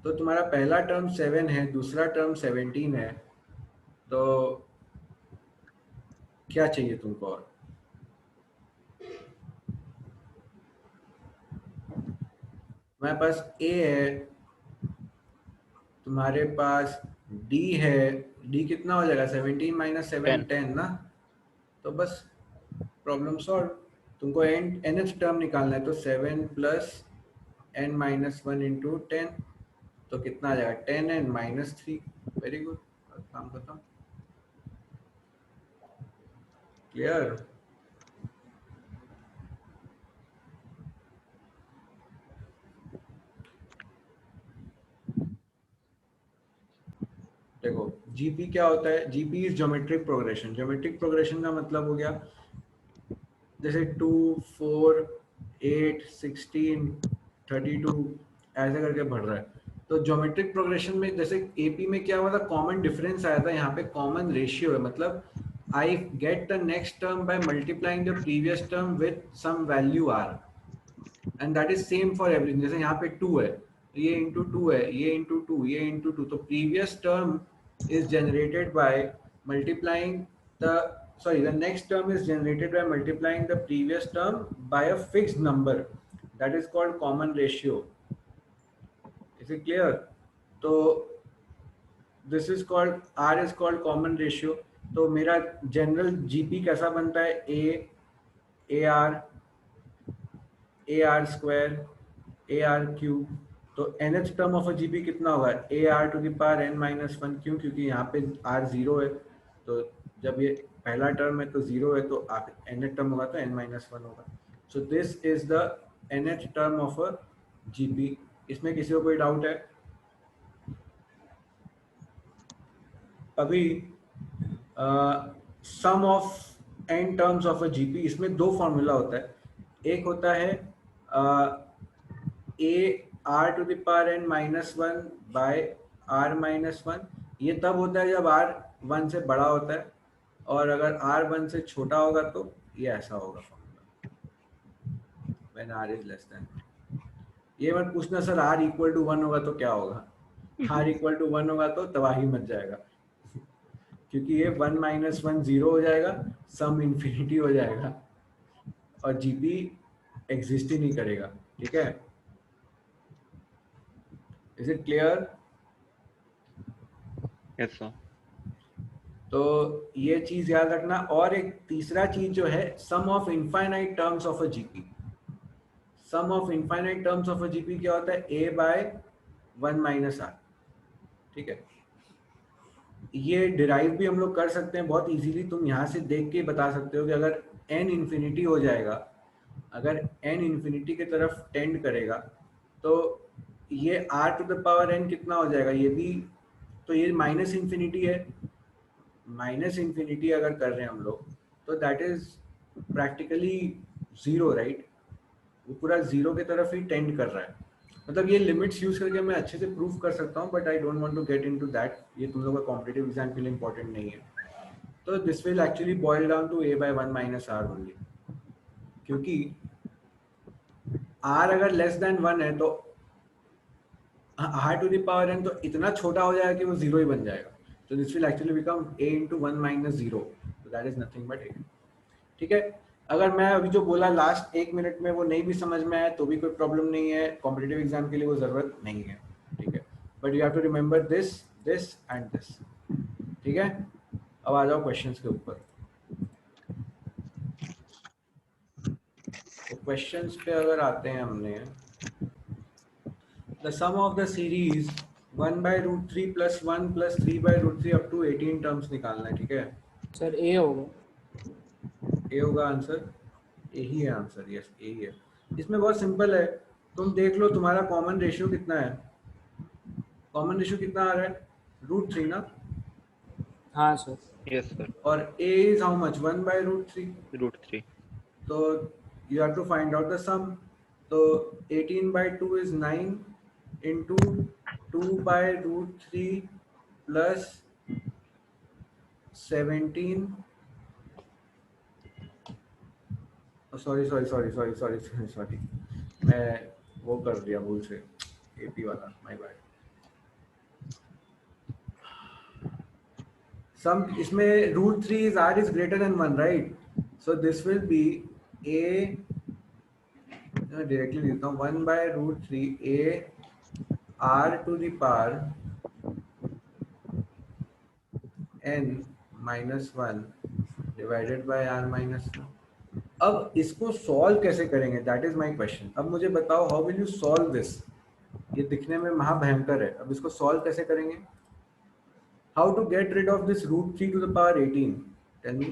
तो तुम्हारा पहला टर्म 7 है, दूसरा टर्म 17 है, तो क्या चाहिए तुमको और? तुम्हारे पास a है, तुम्हारे पास d है, d कितना हो जाएगा 17 माइनस 7 10 ना. तो बस प्रॉब्लम सॉल्व. तुमको nth टर्म निकालना है, तो 7 प्लस n माइनस 1 इंटू 10, तो कितना आ जाएगा 10n माइनस 3. वेरी गुड, काम खत्म. क्लियर? देखो जीपी क्या होता है, GP is geometric progression. Geometric progression का मतलब हो गया जैसे 2 4 8 16 32 ऐसे करके बढ़ रहा है. तो ज्योमेट्रिक प्रोग्रेशन में जैसे एपी में क्या हुआ था, कॉमन डिफरेंस आया था, यहाँ पे कॉमन रेशियो है, मतलब I get the next term by multiplying the previous term with some value R, and that is same for everything. जैसे यहाँ पे 2 है, ये इंटू 2 है, ये इंटू 2, ये इंटू 2. तो previous term is generated by multiplying the next term is generated by multiplying the previous term by a fixed number, that is called common ratio. Is it clear? So this is called, r is called common ratio. तो मेरा जनरल जीपी कैसा बनता है, ar square ar cube तो nth term of a GP कितना होगा, A R to the power n minus one. क्यों? क्योंकि यहाँ पे r जीरो है, तो जब ये पहला टर्म है तो जीरो है, तो nth टर्म होगा तो n माइनस वन होगा। So this is the nth term of a GP. इसमें किसी को कोई डाउट है? अभी sum of n terms of a GP, इसमें दो फॉर्मूला होता है। एक होता है A R to the power n minus one by R minus one. ये तब होता है जब r 1 से बड़ा होता है, और अगर r 1 से छोटा होगा तो ये ऐसा होगा formula, when r is less than. ये मत पूछना सर r इक्वल टू 1 होगा तो क्या होगा। r इक्वल टू 1 होगा तो तबाही मच जाएगा, क्योंकि ये 1 माइनस वन जीरो हो जाएगा, सम इंफिनिटी हो जाएगा, और जीपी एग्जिस्ट ही नहीं करेगा। ठीक है, is it clear? Yes sir. तो ये चीज याद रखना। और एक तीसरा चीज जो है, sum of infinite terms of a GP. Sum of infinite terms of a GP क्या होता है, a बाय 1 माइनस आर। ठीक है, ये डिराइव भी हम लोग कर सकते हैं बहुत इजीली। तुम यहाँ से देख के बता सकते हो कि अगर n इन्फिनिटी हो जाएगा, अगर n इन्फिनिटी की तरफ टेंड करेगा, तो ये r to the power n कितना हो जाएगा, ये भी तो ये माइनस इन्फिनिटी है। माइनस इन्फिनिटी अगर कर रहे हैं हम लोग, तो that is practically zero, right? वो पूरा जीरो की तरफ ही टेंड कर रहा है। मतलब ये लिमिट्स यूज करके मैं अच्छे से प्रूफ कर सकता हूँ, but I don't want to get into that. ये तुम लोगों का कॉम्पिटिटिव एग्जाम के लिए इंपॉर्टेंट नहीं है। तो this will actually boil down to a by 1 minus R only, क्योंकि r अगर लेस देन 1 है तो r to the power n तो इतना छोटा हो जाएगा कि वो जीरो ही बन जाएगा। तो this will actually become a into 1 minus zero, तो that is nothing but a। ठीक है, अगर मैं अभी जो बोला लास्ट 1 मिनट में वो नहीं भी समझ में आया तो भी कोई प्रॉब्लम नहीं है, कॉम्पिटिटिव एग्जाम के लिए वो जरूरत नहीं है। ठीक है, but you have to remember this, this and this. ठीक है, अब आ जाओ क्वेश्चंस के ऊपर। तो क्वेश्चंस पे अगर आते हैं, हमने the sum of the series 1 by root 3 plus 1 plus 3 by root 3 up to 18 terms निकालना है। ठीक है, सर ए होगा। ए होगा आंसर, ए ही है आंसर। यस, ए ही है। इसमें बहुत सिंपल है, तुम देख लो तुम्हारा कॉमन रेशियो कितना है। कॉमन रेशियो कितना आ रहा है, रूट 3 ना। हाँ सर। Yes sir. और a is how much, 1 by root 3। Root 3। तो you have to find out the sum. तो 18 by 2 is 9 into 2 by root 3 plus 17। Sorry, मैं वो कर दिया भूल से, एपी वाला, माय बैड। सम इसमें root 3 is r is greater than 1, right? So this will be a, directly लिखता हूँ, 1 by root 3 a r to the power n minus 1 divided by r minus 1। अब इसको सॉल्व कैसे करेंगे, दैट इज माय क्वेश्चन। अब मुझे बताओ, how will you solve this? ये दिखने में महाभयंकर है, अब इसको सॉल्व कैसे करेंगे? How to get rid of this root 3 to the power 18? Tell me.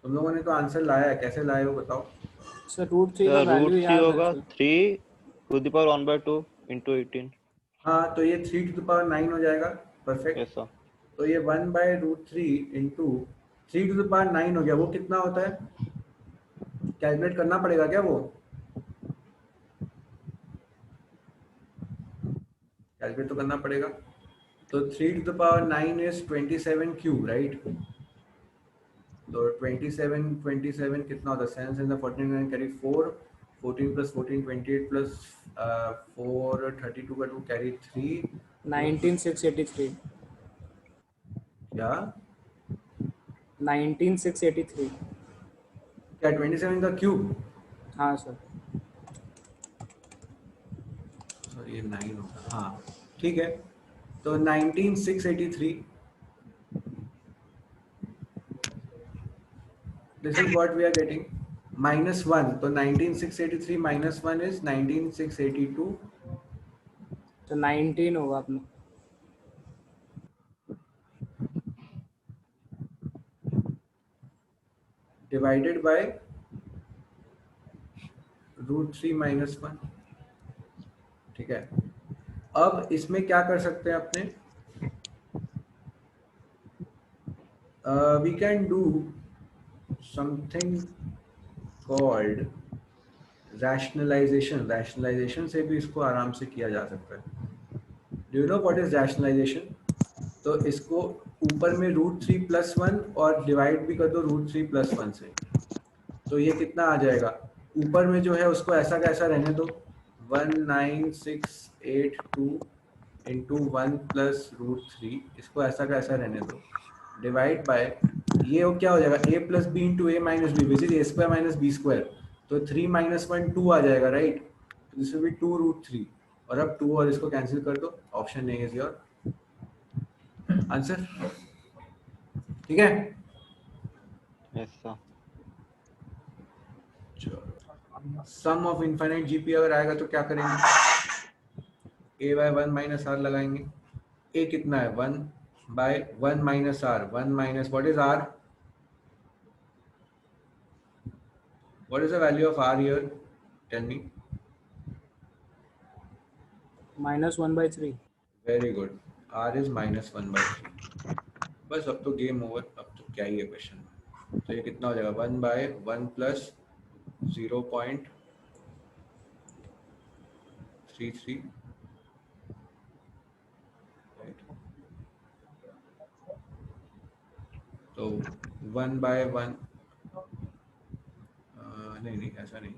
तुम लोगों ने तो आंसर लाया है, कैसे लाए हो बताओ? सर रूट 3 का रूट वैल्यू 3 याद होगा रखिए। 3 to the power 1 by 2 into 18। हाँ, तो ये 3 टू द पावर 9 हो जाएगा। परफेक्ट। Yes sir. तो ये 1 by root 3 into 3 to the power 9 हो गया। वो कितना होता है, कैलकुलेट करना पड़ेगा क्या? वो कैलकुलेट तो करना पड़ेगा। तो 3 to the power 9 is 27 cube, right? तो 27 कितना होता है? Sense in the 49 carry 4, 14 plus 14 28 plus 4 32 का 2 कैरी 3, 19683। क्या 19683। क्या 27 का क्यूब? हाँ सर। सॉरी, ये 9 होगा। हाँ ठीक है, तो 19683, this is what we are getting, minus 1। तो 19683 minus 1 is 19682 तो 19 होगा अपना। Divided by √3 - 1। ठीक है, अब इसमें क्या कर सकते हैं अपने, we can do something called rationalization से भी इसको आराम से किया जा सकता है। Do you know what is rationalization? तो इसको ऊपर में √3 + 1 और डिवाइड भी कर दो √3 + 1 से, तो ये कितना आ जाएगा? ऊपर में जो है उसको ऐसा कैसा रहने दो, 19682 इंटू 1 + √3, इसको ऐसा कैसा रहने दो, डिवाइड बाय ये वो क्या हो जाएगा, a + b into a - b which is a² - b², तो 3 - 1 2 आ जाएगा, राइट? दिस विल बी 2√3, और अब 2 और इसको कैंसिल कर दो, option A is your answer. ठीक है, yes sir. Sum of infinite GP अगर आएगा तो क्या करेंगे, a/1 - r लगाएंगे। a कितना है, 1/1 - r, 1 minus what is r, what is the value of r here, tell me. -1/3। Very good, r is -1/3। बस अब तो गेम ओवर, अब तो क्या ही है क्वेश्चन में। तो ये कितना हो जाएगा, 1/1 + 0.33, तो 1/1, नहीं नहीं ऐसा नहीं,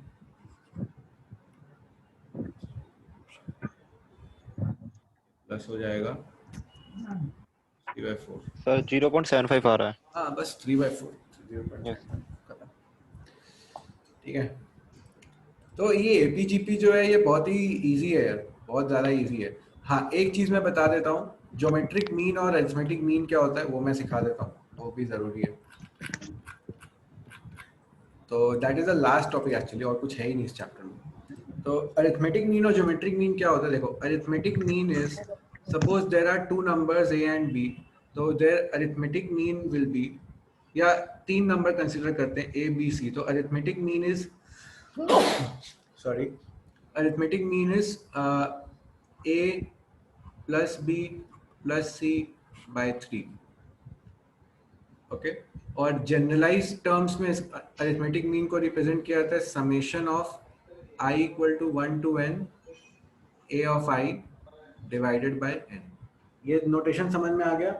प्लस हो जाएगा 3/4। सर 0.75 आ रहा है। हाँ बस 3/4, यस। 0.5। ठीक है, तो ये एपीजीपी जो है ये बहुत ही इजी है यार, बहुत ज़्यादा इजी है। हाँ एक चीज़ मैं बता देता हूँ, ज्योमेट्रिक मीन और अरिथमेटिक मीन क्या होता है वो मैं सिखा देता हूँ, वो भी ज़रूरी है। तो that is the last topic actually, और कुछ है ही नहीं इस चैप्टर में। तो अरिथमेटिक मीन और ज्योमेट्रिक मीन क्या होता है, देखो arithmetic mean is suppose there are 2 numbers a and b, तो their arithmetic mean will be, या 3 नंबर कंसिडर करते हैं a b c, तो arithmetic mean is sorry, arithmetic mean is a plus b plus c by 3। Okay, और जनरलाइज टर्म्स में अरिथमेटिक मीन को रिप्रेजेंट किया जाता है summation of i = 1 to n a of i divided by n। ये नोटेशन समझ में आ गया,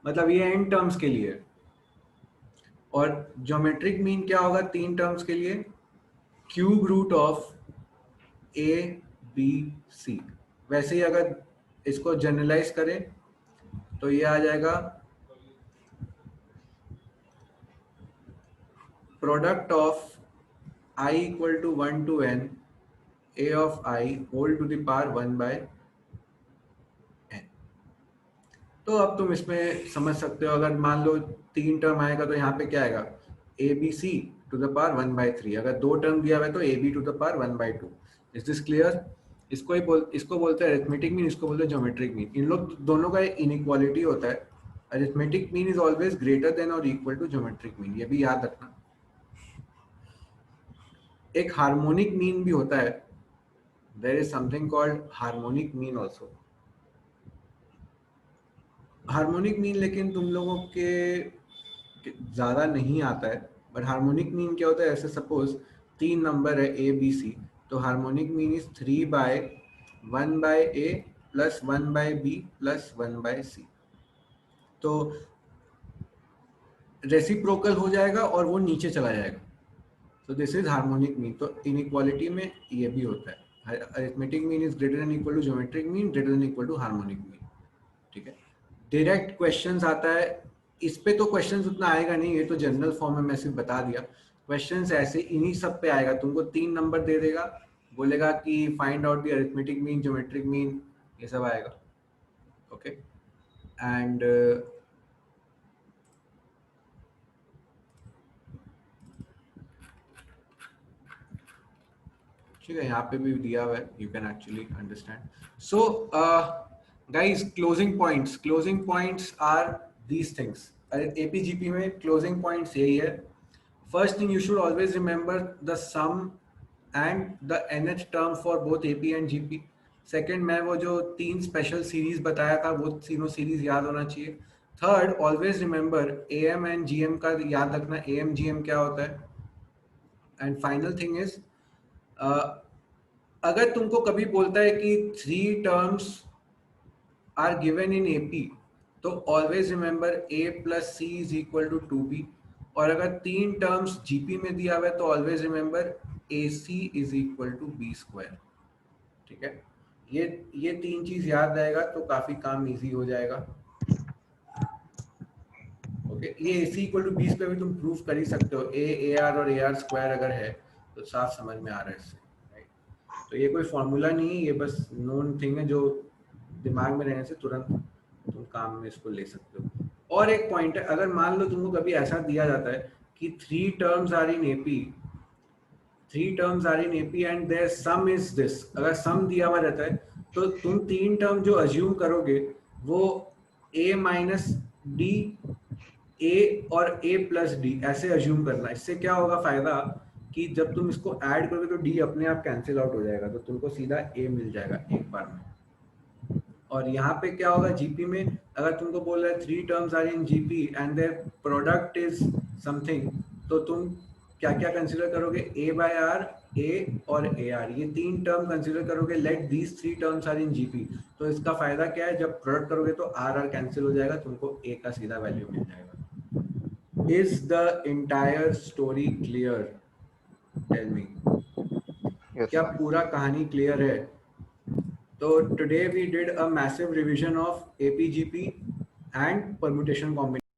मतलब ये n टर्म्स के लिए। और ज्योमेट्रिक मीन क्या होगा 3 टर्म्स के लिए, cube root of A B C. वैसे ही अगर इसको जनरलाइज करें तो ये आ जाएगा product of i = 1 to n a of i whole to the power 1/n। तो अब तुम इसमें समझ सकते हो, अगर मान लो 3 टर्म आएगा तो यहाँ पे क्या आएगा, A B C to the power 1/3। अगर 2 टर्म दिया हुआ है तो A B to the power 1/2। Is this clear? इसको बोलते हैं अरिथमेटिक मीन, इसको बोलते हैं ज्योमेट्रिक मीन। इन लोग दोनों का इनइक्वालिटी होता है, arithmetic mean is always greater than और इक्वल टू ज्योमेट्रिक मीन, ये भी याद रखना। एक हार्मोनिक मीन भी होता है, there is something called harmonic mean also. Harmonic mean लेकिन तुम लोगों के ज़्यादा नहीं आता है, बट हार्मोनिक मीन क्या होता है, ऐसे सपोज 3 नंबर है ए बी सी, तो harmonic mean is 3/1/a + 1/b + 1/c। तो रेसिप्रोकल हो जाएगा और वो नीचे चला जाएगा, तो दिस इज हार्मोनिक मीन। तो इनइक्वालिटी में ये भी होता है, arithmetic mean is greater than equal to geometric mean, greater than equal to harmonic mean. ठीक है, डायरेक्ट क्वेश्चंस आता है इस पे, तो क्वेश्चंस उतना आएगा नहीं, ये तो जनरल फॉर्म में मैं सिर्फ बता दिया। क्वेश्चंस ऐसे इन्हीं सब पे आएगा, तुमको 3 नंबर दे देगा, बोलेगा कि find out the arithmetic mean, geometric mean, ये सब आएगा। ओके, एंड ठीक है, यहाँ पे भी दिया हुआ है, you can actually understand. So guys, closing points are these things. APGP में क्लोजिंग पॉइंट्स यही है. First thing, you should always remember the sum and the nth term for both AP and GP. Second, मैं वो जो 3 स्पेशल सीरीज बताया था वो तीनों सीरीज याद होना चाहिए. Third, always remember am and GM का याद रखना, एएम जीएम क्या होता है. एंड फाइनल थिंग इज, अगर तुमको कभी बोलता है कि 3 terms are given in AP, तो always remember a plus C is equal to 2b. और अगर 3 टर्म्स जीपी में दिया हुआ है तो always remember ac is equal to b square. ठीक है, ये 3 चीज याद रहेगा तो काफी काम इजी हो जाएगा. ओके, ये ac equal to b square भी तुम प्रूव कर ही सकते हो. ar और ar स्क्वायर अगर है तो साफ समझ में आ रहा है इससे. तो ये कोई फॉर्मूला नहीं है, ये बस नोन थिंग है जो दिमाग में रहने से तुरंत तुम काम में इसको ले सकते हो. और एक पॉइंट है, अगर मान लो तुमको कभी ऐसा दिया जाता है कि 3 terms are in AP and their sum is this. अगर सम दिया हुआ रहता है तो तुम 3 टर्म जो अज्यूम करोगे वो a माइनस डी, a और a प्लस डी ऐसे अज्यूम करना. इससे क्या होगा फायदा कि जब तुम इसको ऐड करोगे तो d अपने आप कैंसिल आउट हो जाएगा, तो तुमको सीधा a मिल जाएगा एक बार में. और यहाँ पे क्या होगा जीपी में, अगर तुमको बोल रहा है 3 terms are in GP and their product is something, तो तुम क्या क्या कंसीडर करोगे, a बाय आर, a और ar, ये 3 टर्म कंसीडर करोगे. Let these 3 terms are in GP. तो इसका फायदा क्या है, जब प्रोडक्ट करोगे तो आर कैंसिल हो जाएगा, तुमको a का सीधा वैल्यू मिल जाएगा. Is the entire story clear? Tell me. Yes, क्या sir. पूरा कहानी क्लियर है? तो today we did a massive revision of APGP and permutation combination.